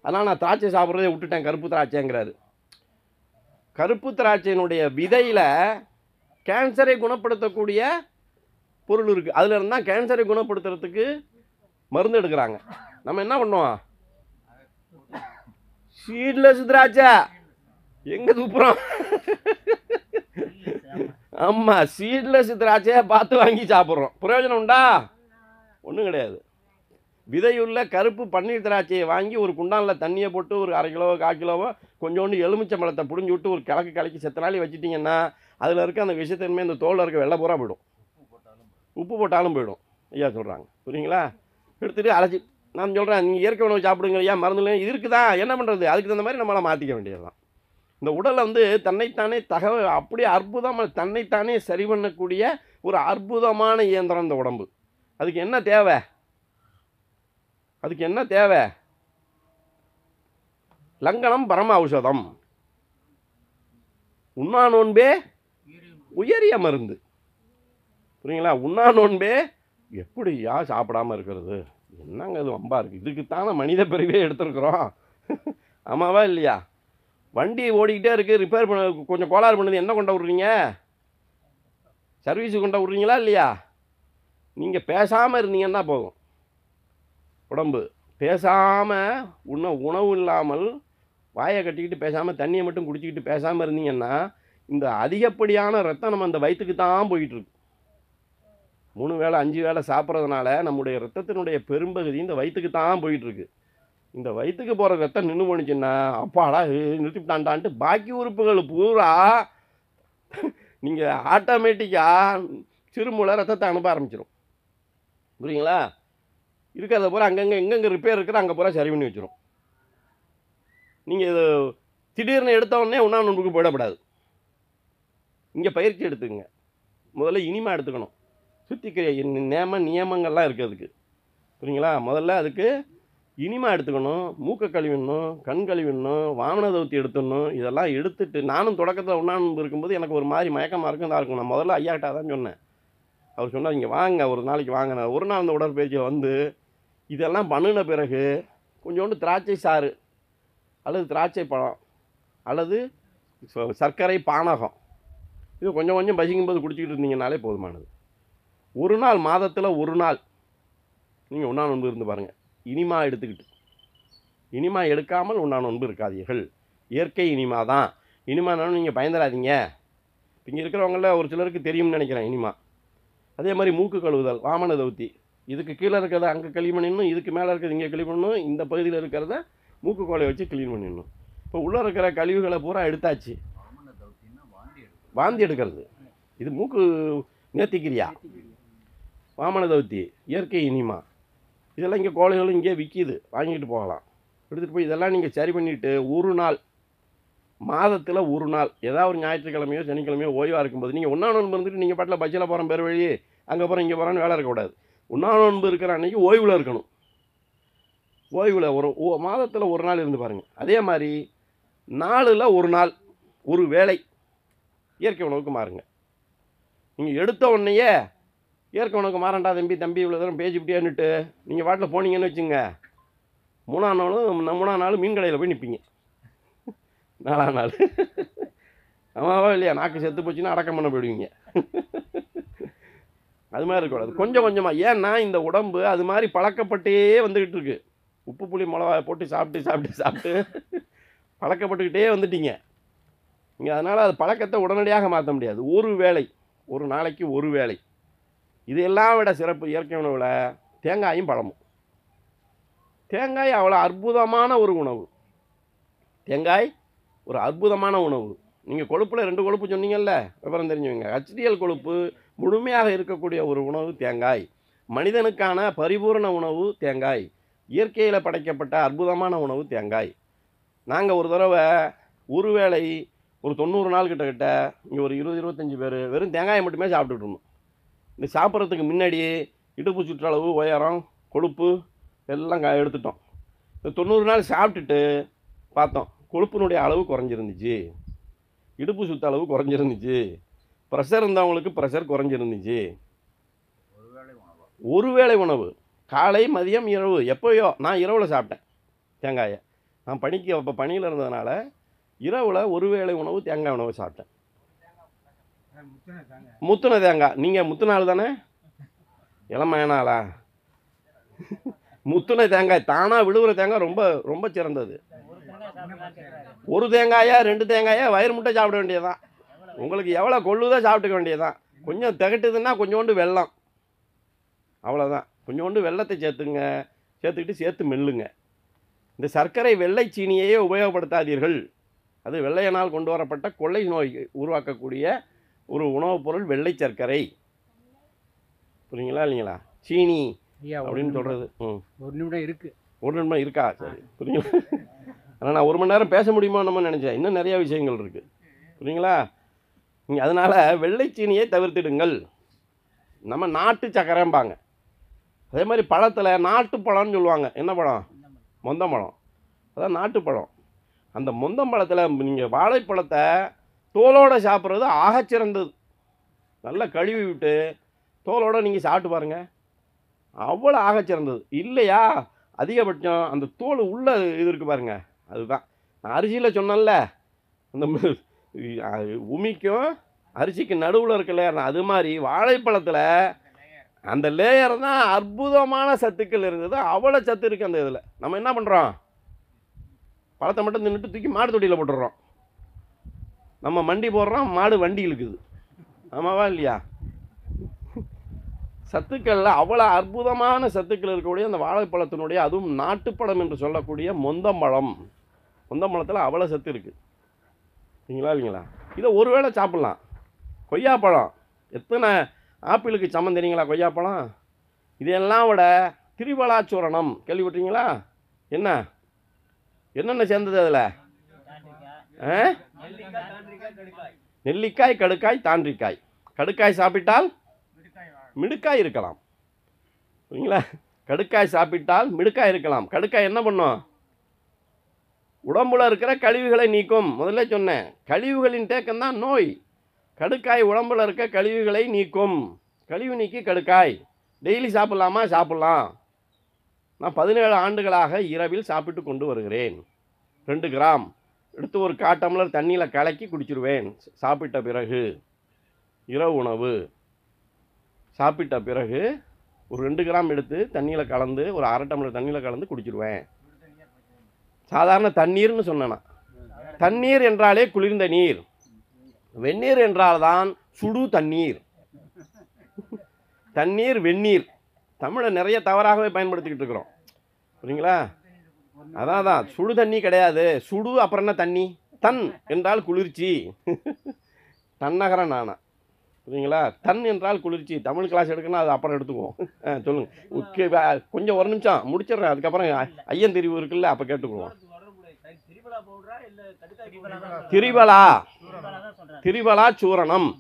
அதனால் நான் திராட்சை சாப்பிட்றதே விட்டுட்டேன், கருப்பு திராட்சைங்கிறாரு. கருப்பு திராட்சையினுடைய விதையில் கேன்சரை குணப்படுத்தக்கூடிய பொருள் இருக்குது, அதில் இருந்தால் கேன்சரை குணப்படுத்துறதுக்கு மருந்து எடுக்கிறாங்க. நம்ம என்ன பண்ணுவோம்? சீட்லெஸ் திராட்சை எங்கே துப்புறோம்? ஆமாம், சீட்லெஸ் திராட்சையை பார்த்து வாங்கி சாப்பிட்றோம். பிரயோஜனம் உண்டா? ஒன்றும் கிடையாது. விதையுள்ள கருப்பு பன்னீர் திராட்சையை வாங்கி ஒரு குண்டானில் தண்ணியை போட்டு ஒரு 1/2 கிலோவோ 1/4 கிலோவோ கொஞ்சோண்டு எலுமிச்சை பழத்தை புழிஞ்சு விட்டு ஒரு கலக்கி செத்த நாளி வச்சுட்டிங்கன்னா அதில் இருக்க அந்த விஷத்தன்மை அந்த தோலில் இருக்க வெள்ளை பூரா போயிடும், உப்பு போட்டாலும் போயிடும் ஐயா சொல்கிறாங்க, புரியுங்களா? எடுத்துகிட்டு அழைச்சி நான் சொல்கிறேன், நீங்கள் இயற்கை உணவு சாப்பிடுங்க, ஏன் மருந்துல இது இருக்குதா, என்ன பண்ணுறது, அதுக்கு தகுந்த மாதிரி நம்மளால் மாற்றிக்க வேண்டியது தான். இந்த உடலை வந்து தன்னைத்தானே அப்படியே அற்புதமாக தன்னைத்தானே சரி பண்ணக்கூடிய ஒரு அற்புதமான இயந்திரம் இந்த உடம்பு. அதுக்கு என்ன தேவை? அதுக்கு என்ன தேவை? லங்கனம் பரம ஔஷதம். உண்ணா நோன்பே உயரிய மருந்து. புரியுங்களா? உண்ணா நோன்பே எப்படியா சாப்பிடாமல் இருக்கிறது, என்னங்க அது வம்பா இருக்குது, இதுக்குத்தானே மனித பிறவியே எடுத்துருக்குறோம். ஆமாவா இல்லையா? வண்டி ஓடிக்கிட்டே இருக்குது, ரிப்பேர் பண்ண கொஞ்சம் கோளாறு பண்ணுது, என்ன கொண்ட விட்றீங்க? சர்வீஸுக்கு கொண்ட விட்றீங்களா இல்லையா? நீங்கள் பேசாமல் இருந்தீங்கன்னா போதும். உடம்பு பேசாமல் உணவு இல்லாமல் வாயை கட்டிக்கிட்டு பேசாமல் தண்ணியை மட்டும் குடிச்சிக்கிட்டு பேசாமல் இருந்தீங்கன்னா இந்த அதிகப்படியான ரத்தம் நம்ம அந்த வயிற்றுக்கு தான் போயிட்டுருக்கு. 3 வேளை 5 வேளை சாப்பிட்றதுனால நம்முடைய ரத்தத்தினுடைய பெரும்பகுதி இந்த வயிற்றுக்கு தான் போயிட்டுருக்கு. இந்த வயிற்றுக்கு போகிற ரத்தம் நின்று போணுச்சுன்னா அப்பாடா நிறுத்திவிட்டான்டான்ட்டு பாக்கி உறுப்புகள் பூரா நீங்கள் ஆட்டோமேட்டிக்காக சிறுமூளை ரத்தத்தை அனுப்ப ஆரம்பிச்சிடும். புரியுங்களா? இருக்கிறத பூரா அங்கங்கே எங்கெங்கே ரிப்பேர் இருக்கிற அங்கே பூரா சரி பண்ணி வச்சிடும். நீங்கள் இது திடீர்னு எடுத்தோடனே உண்ணா நோன்புக்கு போயிடக்கூடாது. இங்கே பயிற்சி எடுத்துக்கங்க. முதல்ல இனிமா எடுத்துக்கணும். சுத்திக்கிற நியமங்கள்லாம் இருக்குது அதுக்கு. புரியுங்களா? முதல்ல அதுக்கு இனிமா எடுத்துக்கணும், மூக்கை கழுவிடணும், கண் கழுவிடணும், வாமன தௌத்தி எடுத்துடணும். இதெல்லாம் எடுத்துட்டு நானும் தொடக்கத்தில் உண்ணா நோன்பு இருக்கும்போது எனக்கு ஒரு மாதிரி மயக்கமாக இருக்கும், தான் இருக்கும். நான் முதல்ல ஐயாக்கிட்ட தான் சொன்னேன். அவர் சொன்னார், இங்கே வாங்க ஒரு நாளைக்கு வாங்க. நான் ஒரு நாள் அந்த உடற்பயிற்சியில் வந்து இதெல்லாம் பண்ணின பிறகு கொஞ்சோண்டு திராட்சை சாறு அல்லது திராட்சை பழம் அல்லது சர்க்கரை பானகம் இது கொஞ்சம் கொஞ்சம் பசிக்கும்போது குடிச்சிக்கிட்டு இருந்தீங்கனாலே போதுமானது. ஒரு நாள் மாதத்தில் ஒரு நாள் நீங்கள் உண்ணா நோன்பு இருந்து பாருங்கள். இனிமா எடுத்துக்கிட்டு இனிமா எடுக்காமல் உண்ணா நோன்பு இருக்காதீர்கள். இயற்கை இனிமா தான். இனிமானாலும் நீங்கள் பயந்துடாதீங்க. இங்கே இருக்கிறவங்கள ஒரு சிலருக்கு தெரியும்னு நினைக்கிறேன் இனிமா. அதே மாதிரி மூக்கு கழுவுதல், வாமன தௌத்தி. இதுக்கு கீழே இருக்கிறத அங்கே க்ளீன் பண்ணிடணும், இதுக்கு மேலே இருக்கிறது இங்கே க்ளீன் பண்ணணும், இந்த பகுதியில் இருக்கிறத மூக்கு கோலை வச்சு க்ளீன் பண்ணிடணும். இப்போ உள்ளே இருக்கிற கழிவுகளை பூரா எடுத்தாச்சு. வாந்தி எடுக்கிறது இது மூக்கு நேர்த்திக்கிரியா. வாமன தௌத்தி இயற்கை இனிமா. இதெல்லாம் இங்கே கோழைகளும் இங்கே விற்கிது, வாங்கிட்டு போகலாம். எடுத்துகிட்டு போய் இதெல்லாம் நீங்கள் சரி பண்ணிவிட்டு ஒரு நாள் மாதத்தில் ஒரு நாள் ஏதாவது ஒரு ஞாயிற்றுக்கிழமையோ சனிக்கிழமையோ ஓய்வாக இருக்கும்போது நீங்கள் உண்ணா நோன்பு இருந்துட்டு நீங்கள் பாட்டில் பஸ்ஸில் போகிறோம் பேர் வழி அங்கே போகிறோம் இங்கே போகிறோன்னு வேலை இருக்கக்கூடாது. உண்ணா நோன்பு இருக்கிற அன்றைக்கி ஓய்வில் இருக்கணும். ஓய்வில் ஒரு மாதத்தில் ஒரு நாள் இருந்து பாருங்கள். அதே மாதிரி நாளில் ஒரு நாள் ஒரு வேளை இயற்கை உணவுக்கு மாறுங்க. நீங்கள் எடுத்த உடனேயே இயற்கை உணவுக்கு மாறண்டா தம்பி இவ்வளோ தூரம் பேசிவிட்டியான்னுட்டு நீங்கள் பாட்டில் போனீங்கன்னு வச்சுங்க, 3ஆம் நாள் மீன் கடையில் போய் நிற்பீங்க. 4ஆம் நாள் ஆமாவா இல்லையா? நாக்கு செத்து போச்சுன்னா அடக்கம் பண்ண போயிடுவீங்க. அது மாதிரி இருக்கக்கூடாது. கொஞ்சம் கொஞ்சமாக. ஏன்னா இந்த உடம்பு அது மாதிரி பழக்கப்பட்டே வந்துக்கிட்டு இருக்கு. உப்பு புளி மிளகா போட்டு சாப்பிட்டு பழக்கப்பட்டுக்கிட்டே வந்துட்டீங்க நீங்கள். அதனால் அது பழக்கத்தை உடனடியாக மாற்ற முடியாது. ஒரு வேளை, ஒரு நாளைக்கு ஒரு வேளை. இது எல்லாம் விட சிறப்பு இயற்கை உணவில் தேங்காயும் பழமும். தேங்காய் அவ்வளோ அற்புதமான ஒரு உணவு. தேங்காய் ஒரு அற்புதமான உணவு. நீங்கள் கொழுப்பில் 2 கொழுப்பு சொன்னீங்கல்ல, விவரம் தெரிஞ்சுவங்க. HDL கொழுப்பு முழுமையாக இருக்கக்கூடிய ஒரு உணவு தேங்காய். மனிதனுக்கான பரிபூர்ண உணவு தேங்காய். இயற்கையில் படைக்கப்பட்ட அற்புதமான உணவு தேங்காய். நாங்கள் ஒரு தடவை ஒரு வேளை ஒரு 90 நாள் கிட்ட இங்கே ஒரு 20-25 பேர் வெறும் தேங்காயை மட்டுமே சாப்பிட்டுட்டு இருந்தோம். இந்த சாப்பிட்றதுக்கு முன்னாடி இடுப்பு சுற்றளவு, உயரம், கொழுப்பு எல்லாம் எடுத்துட்டோம். இந்த 90 நாள் சாப்பிட்டுட்டு பார்த்தோம், கொழுப்பினுடைய அளவு குறைஞ்சிருந்துச்சு, இடுப்பு சுத்த அளவு குறைஞ்சிருந்துச்சு, ப்ரெஷர் இருந்தவங்களுக்கு ப்ரெஷர் குறைஞ்சிருந்துச்சு. ஒரு வேளை உணவு காலை மதியம் இரவு எப்போயோ. நான் இரவில் சாப்பிட்டேன் தேங்காயை. நான் அப்போ பணியில் இருந்ததுனால இரவில் ஒரு வேளை உணவு தேங்காய் உணவு சாப்பிட்டேன். முத்துன தேங்காய். நீங்கள் முத்துனாள் தானே? இளமையானாளா? முத்துன தேங்காய் தானாக விழுவுற தேங்காய் ரொம்ப ரொம்ப சிறந்தது. ஒரு தேங்காயா 2 தேங்காயா வயிறு முட்டை சாப்பிட வேண்டியதுதான். உங்களுக்கு எவ்வளோ கொள்ளுதோ சாப்பிட்டுக்க வேண்டியதுதான். கொஞ்சம் திகட்டுதுன்னா கொஞ்சோண்டு வெல்லம், அவ்வளோதான். கொஞ்சோண்டு வெல்லத்தை சேர்த்துக்கிட்டு சேர்த்து மெல்லுங்க. இந்த சர்க்கரை வெள்ளை சீனியையே உபயோகப்படுத்தாதீர்கள். அது வெள்ளையனால் கொண்டு வரப்பட்ட கொள்ளை நோய் உருவாக்கக்கூடிய ஒரு உணவுப் பொருள் வெள்ளை சர்க்கரை. புரியுங்களா இல்லைங்களா? சீனி அப்படின்னு சொல்கிறது. ஒரு நிமிடம் இருக்குது. ஒரு நிமிடம் இருக்கா? சரி, புரியுங்களா? ஆனால் நான் 1 மணி நேரம் பேச முடியுமோ நம்ம நினச்சேன். இன்னும் நிறையா விஷயங்கள் இருக்குது, புரியுங்களா? நீங்கள் அதனால் வெள்ளைச்சீனியை தவிர்த்திடுங்கள். நம்ம நாட்டு சக்கரைம்பாங்க. அதே மாதிரி பழத்தில் நாட்டு பழம்னு சொல்லுவாங்க. என்ன பழம்? மொந்தம்பழம். அதான் நாட்டுப்பழம். அந்த மொந்தம்பழத்தில் நீங்கள் வாழைப்பழத்தை தோலோடு சாப்பிட்றது ஆகச்சிறந்தது. நல்லா கழுவி விட்டு தோலோடு நீங்கள் சாப்பிட்டு பாருங்கள், அவ்வளோ ஆகச்சிறந்தது. இல்லையா, அதிகபட்சம் அந்த தோல் உள்ள இது இருக்குது பாருங்கள், அதுதான் நான் அரிசியில் சொன்னேன்ல, அந்த உமிக்கும் அரிசிக்கு நடுவில் இருக்க லேயர், அது மாதிரி வாழைப்பழத்தில் அந்த லேயர் தான் அற்புதமான சத்துக்கள் இருந்தது. அவ்வளோ சத்து இருக்குது அந்த இதில். நம்ம என்ன பண்ணுறோம், பழத்தை மட்டும் தின்னுட்டு தூக்கி மாடு தொட்டியில் போட்டுடுறோம். நம்ம மண்டி போடுறோம், மாடு வண்டி இழுக்குது. ஆமாவா இல்லையா? சத்துக்களில் அவ்வளோ அற்புதமான சத்துக்கள் இருக்கக்கூடிய அந்த வாழைப்பழத்தினுடைய, அதுவும் நாட்டுப்பழம் என்று சொல்லக்கூடிய மொந்தம்பழம், மொந்தம்பழத்தில் அவ்வளோ சத்து இருக்குது. சரிங்களா இல்லைங்களா? இதை ஒரு வேளை சாப்பிட்லாம். கொய்யாப்பழம் எத்தனை ஆப்பிளுக்கு சமம் தெரியுங்களா? கொய்யாப்பழம். இதெல்லாம் விட திரிபலாச்சூரணம் கேள்விப்பட்டீங்களா? என்னென்ன சேர்ந்தது அதில்? நெல்லிக்காய், கடுக்காய், தாண்டிக்காய். கடுக்காய் சாப்பிட்டால் மிடுக்காய் இருக்கலாம், சரிங்களா? கடுக்காய் சாப்பிட்டால் மிடுக்காய் இருக்கலாம். கடுக்காய் என்ன பண்ணும்? உடம்புல இருக்கிற கழிவுகளை நீக்கும். முதல்ல சொன்னேன், கழிவுகளின் தேக்கம் தான் நோய். கடுக்காய் உடம்புல இருக்க கழிவுகளை நீக்கும். கழிவு நீக்கி கடுக்காய். டெய்லி சாப்பிட்லாமா? சாப்பிட்லாம். நான் 17 ஆண்டுகளாக இரவில் சாப்பிட்டு கொண்டு வருகிறேன். 2 கிராம் எடுத்து ஒரு 1/4 டம்ளர் தண்ணியில் கலக்கி குடிச்சிருவேன். சாப்பிட்ட பிறகு இரவு உணவு சாப்பிட்ட பிறகு ஒரு 2 கிராம் எடுத்து தண்ணியில் கலந்து ஒரு 1/2 டம்ளர் தண்ணியில் கலந்து குடிச்சிருவேன். சாதாரண தண்ணீர்னு சொன்னேன்னா, தண்ணீர் என்றாலே குளிர்ந்த நீர். வெந்நீர் என்றால்தான் சுடு தண்ணீர். தண்ணீர் வெந்நீர் தமிழை நிறைய தவறாகவே பயன்படுத்திக்கிட்டு இருக்கிறோம், சரிங்களா? அதான் சுடு தண்ணி கிடையாது. சுடு அப்புறம் என்ன தண்ணி? தன் என்றால் குளிர்ச்சி. தன்னகரம் நானா, சரிங்களா? தன் என்றால் குளிர்ச்சி. தமிழ் கிளாஸ் எடுக்கணும், அது அப்புறம் எடுத்துக்குவோம். சொல்லுங்கள். கொஞ்சம் ஒரு நிமிஷம் முடிச்சிடுறேன். அதுக்கப்புறம் ஐயன் தெரிவு இருக்குல்ல, அப்போ கேட்டுக்குவோம். திரிபலா சூரணம்.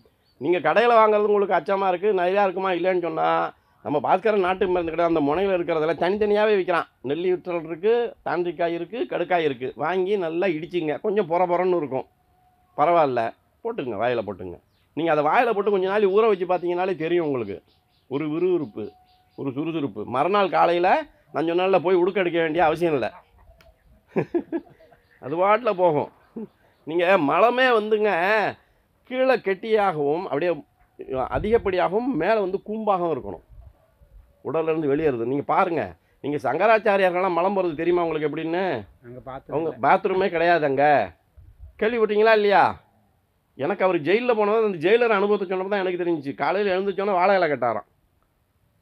நீங்கள் கடையில் வாங்குறது உங்களுக்கு அச்சமாக இருக்குது, நிறையா இருக்குமா இல்லைன்னு சொன்னால், நம்ம பாஸ்கரன் நாட்டு மருந்து கிடையாது, அந்த முனையில் இருக்கிறதில் தனித்தனியாகவே விற்கிறான். நெல்லி விற்றல் இருக்குது, தாண்டிக்காய் இருக்குது, கடுக்காய் இருக்குது. வாங்கி நல்லா இடிச்சிங்க. கொஞ்சம் பொறன்னு இருக்கும், பரவாயில்ல, போட்டுங்க, வாயில் போட்டுங்க. நீங்கள் அதை வாயில் போட்டு கொஞ்சம் நாள் ஊற வச்சு பார்த்தீங்கன்னாலே தெரியும் உங்களுக்கு. ஒரு விறுவிறுப்பு, ஒரு சுறுசுறுப்பு. மறுநாள் காலையில் நான் சொன்னால போய் உடுக்க வேண்டிய அவசியம் இல்லை. அது பாட்டில் போகும். நீங்கள் மலமே வந்துங்க கீழே கெட்டியாகவும் அப்படியே அதிகப்படியாகவும் மேலே வந்து கூம்பாகவும் இருக்கணும். உடல்லேருந்து வெளியேறுது. நீங்கள் பாருங்கள், நீங்கள் சங்கராச்சாரியார்கள்லாம் மலம் போகிறது தெரியுமா உங்களுக்கு எப்படின்னு? அவங்க பாத்ரூமே கிடையாது அங்கே. கேள்விப்பட்டீங்களா இல்லையா? எனக்கு அவர் ஜெயிலில் போனது, அந்த ஜெயிலர் அனுபவத்தை சொன்னப்போ தான் எனக்கு தெரிஞ்சிச்சு. காலையில் எழுந்துச்சோன்னே வாழை இலை கட்டாராம்.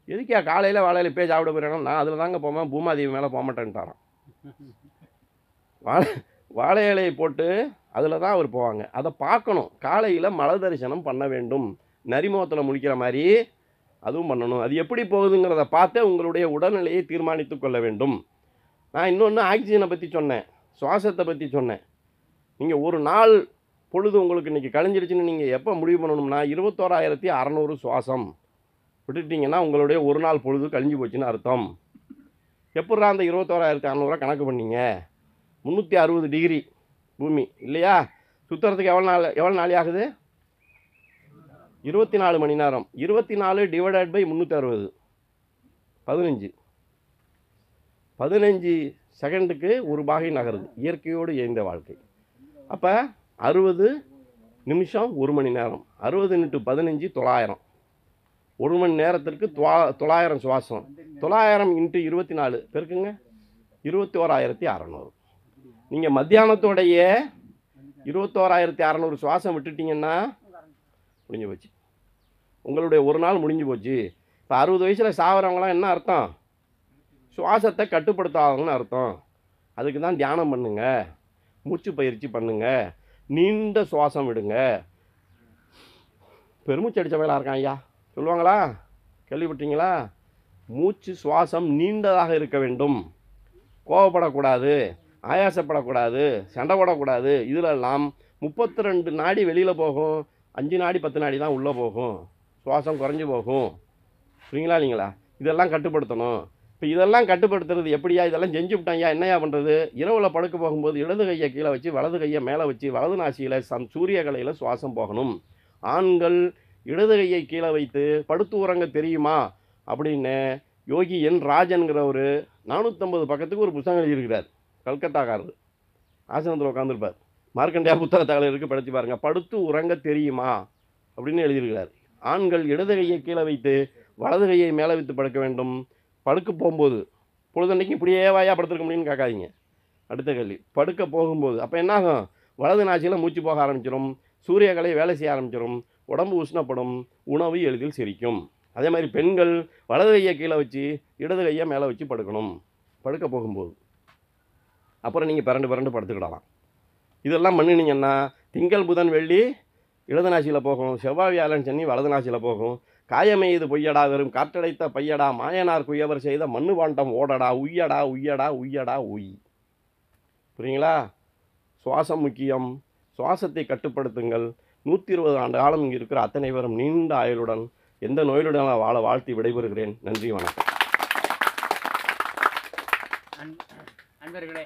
எதுக்கா காலையில் வாழை இலை பேஜ் சாப்பிட போயிடணும்? நான் அதில் தாங்க போவேன், பூமாதேவி மேலே போக மாட்டேன்ட்டாராம். வாழை இலையை போட்டு அதில் தான் அவர் போவாங்க. அதை பார்க்கணும். காலையில் மலை தரிசனம் பண்ண வேண்டும். நரிமுகத்தில் முடிக்கிற மாதிரி அதுவும் பண்ணணும். அது எப்படி போகுதுங்கிறத பார்த்து உங்களுடைய உடல்நிலையை தீர்மானித்து கொள்ள வேண்டும். நான் இன்னொன்று ஆக்சிஜனை பற்றி சொன்னேன், சுவாசத்தை பற்றி சொன்னேன். நீங்கள் ஒரு நாள் பொழுது உங்களுக்கு இன்றைக்கி கழிஞ்சிருச்சுன்னு நீங்கள் எப்போ முடிவு பண்ணணும்னா, 21,600 சுவாசம் விட்டுட்டிங்கன்னா உங்களுடைய ஒரு நாள் பொழுது கழிஞ்சு போச்சுன்னு அர்த்தம். எப்பட்றா அந்த 21,600 கணக்கு பண்ணிங்க? 360 டிகிரி பூமி இல்லையா? சுற்றுறதுக்கு எவ்வளோ நாள் ஆகுது? 24 மணி நேரம். 24 டிவைடட் பை 360, 15 செகண்டுக்கு ஒரு பாகை நகருது. இயற்கையோடு இயந்த வாழ்க்கை. அப்போ 60 நிமிஷம் 1 மணி நேரம். 60 × 15 900. 1 மணி நேரத்திற்கு 900 சுவாசம். 900 × 24 பெருக்குங்க, 21,600. நீங்கள் மத்தியானத்தோடைய 21,600 சுவாசம் விட்டுட்டிங்கன்னா முடிஞ்சு போச்சு. உங்களுடைய ஒரு நாள் முடிஞ்சு போச்சு. இப்போ 60 வயசில் சாகிறவங்களாம் என்ன அர்த்தம்? சுவாசத்தை கட்டுப்படுத்தாதவங்கன்னு அர்த்தம். அதுக்கு தான் தியானம் பண்ணுங்க, மூச்சு பயிற்சி பண்ணுங்க, நீண்ட சுவாசம் விடுங்க. பெருமூச்சு அடித்த வேலை இருக்கான் ஐயா சொல்லுவாங்களா? கேள்விப்பட்டீங்களா? மூச்சு சுவாசம் நீண்டதாக இருக்க வேண்டும். கோவப்படக்கூடாது, ஆயாசப்படக்கூடாது, சண்டை போடக்கூடாது. இதிலெல்லாம் 32 நாடி வெளியில் போகும், 5 நாடி 10 நாடி தான் உள்ளே போகும். சுவாசம் குறைஞ்சி போகும். புரியுங்களா இல்லைங்களா? இதெல்லாம் கட்டுப்படுத்தணும். இப்போ இதெல்லாம் கட்டுப்படுத்துறது எப்படியா? இதெல்லாம் செஞ்சு விட்டாங்கயா, என்னையா பண்ணுறது? இரவில் படுக்க போகும்போது இடது கையை கீழே வச்சு வலது கையை மேலே வச்சு வலது நாசியில் சூரிய கலையில் சுவாசம் போகணும். ஆண்கள் இடது கையை கீழே வைத்து படுத்து உறங்க தெரியுமா அப்படின்னு யோகி என் ராஜன்கிற ஒரு 450 பக்கத்துக்கு ஒரு புத்தகம் எழுதியிருக்கிறார். கல்கத்தாக்காரர், ஆசனத்தில் உட்காந்துருப்பார். மார்க்கண்டியா புத்தகத்தால் இருக்குது, படித்து பாருங்கள். படுத்து உறங்க தெரியுமா அப்படின்னு எழுதியிருக்கிறார். ஆண்கள் இடது கையை கீழே வைத்து வலது கையை மேலே வைத்து படுக்க வேண்டும். படுக்க போகும்போது பொழுதன்னைக்கு இப்படியே வாயா படுத்துருக்க முடியும்னு கேட்காதீங்க. அடுத்த கேள்வி, படுக்க போகும்போது அப்போ என்னாகும்? வலது நாசியில் மூச்சு போக ஆரம்பிச்சிடும், சூரியகலை வேலை செய்ய ஆரம்பிச்சிடும், உடம்பு உஷ்ணப்படும், உணவு எளிதில் செரிக்கும். அதே மாதிரி பெண்கள் வலது கையை கீழே வச்சு இடது கையை மேலே வச்சு படுக்கணும் படுக்க போகும்போது. அப்புறம் நீங்கள் பிறண்டு படுத்துக்கிடலாம். இதெல்லாம் பண்ணினீங்கன்னா திங்கள் புதன் வெள்ளி இடது நாசியில் போகும், செவ்வாய் வியாழன் சனி வலது நாசியில் போகும். காயமே இது பொய்யடா வெறும் காற்றடைத்த பையடா, மாயனார் குயவர் செய்த மண்ணு பாண்டம் ஓடடா, உய்யடா உய்யடா உய்யடா உய். புரியுங்களா? சுவாசம் முக்கியம். சுவாசத்தை கட்டுப்படுத்துங்கள். 120 ஆண்டு காலம் இங்கே இருக்கிற அத்தனை பேரும் நீண்ட ஆயுளுடன் எந்த நோயுடன் வாழ வாழ்த்தி விடைபெறுகிறேன். நன்றி, வணக்கம். அன்பர்களே,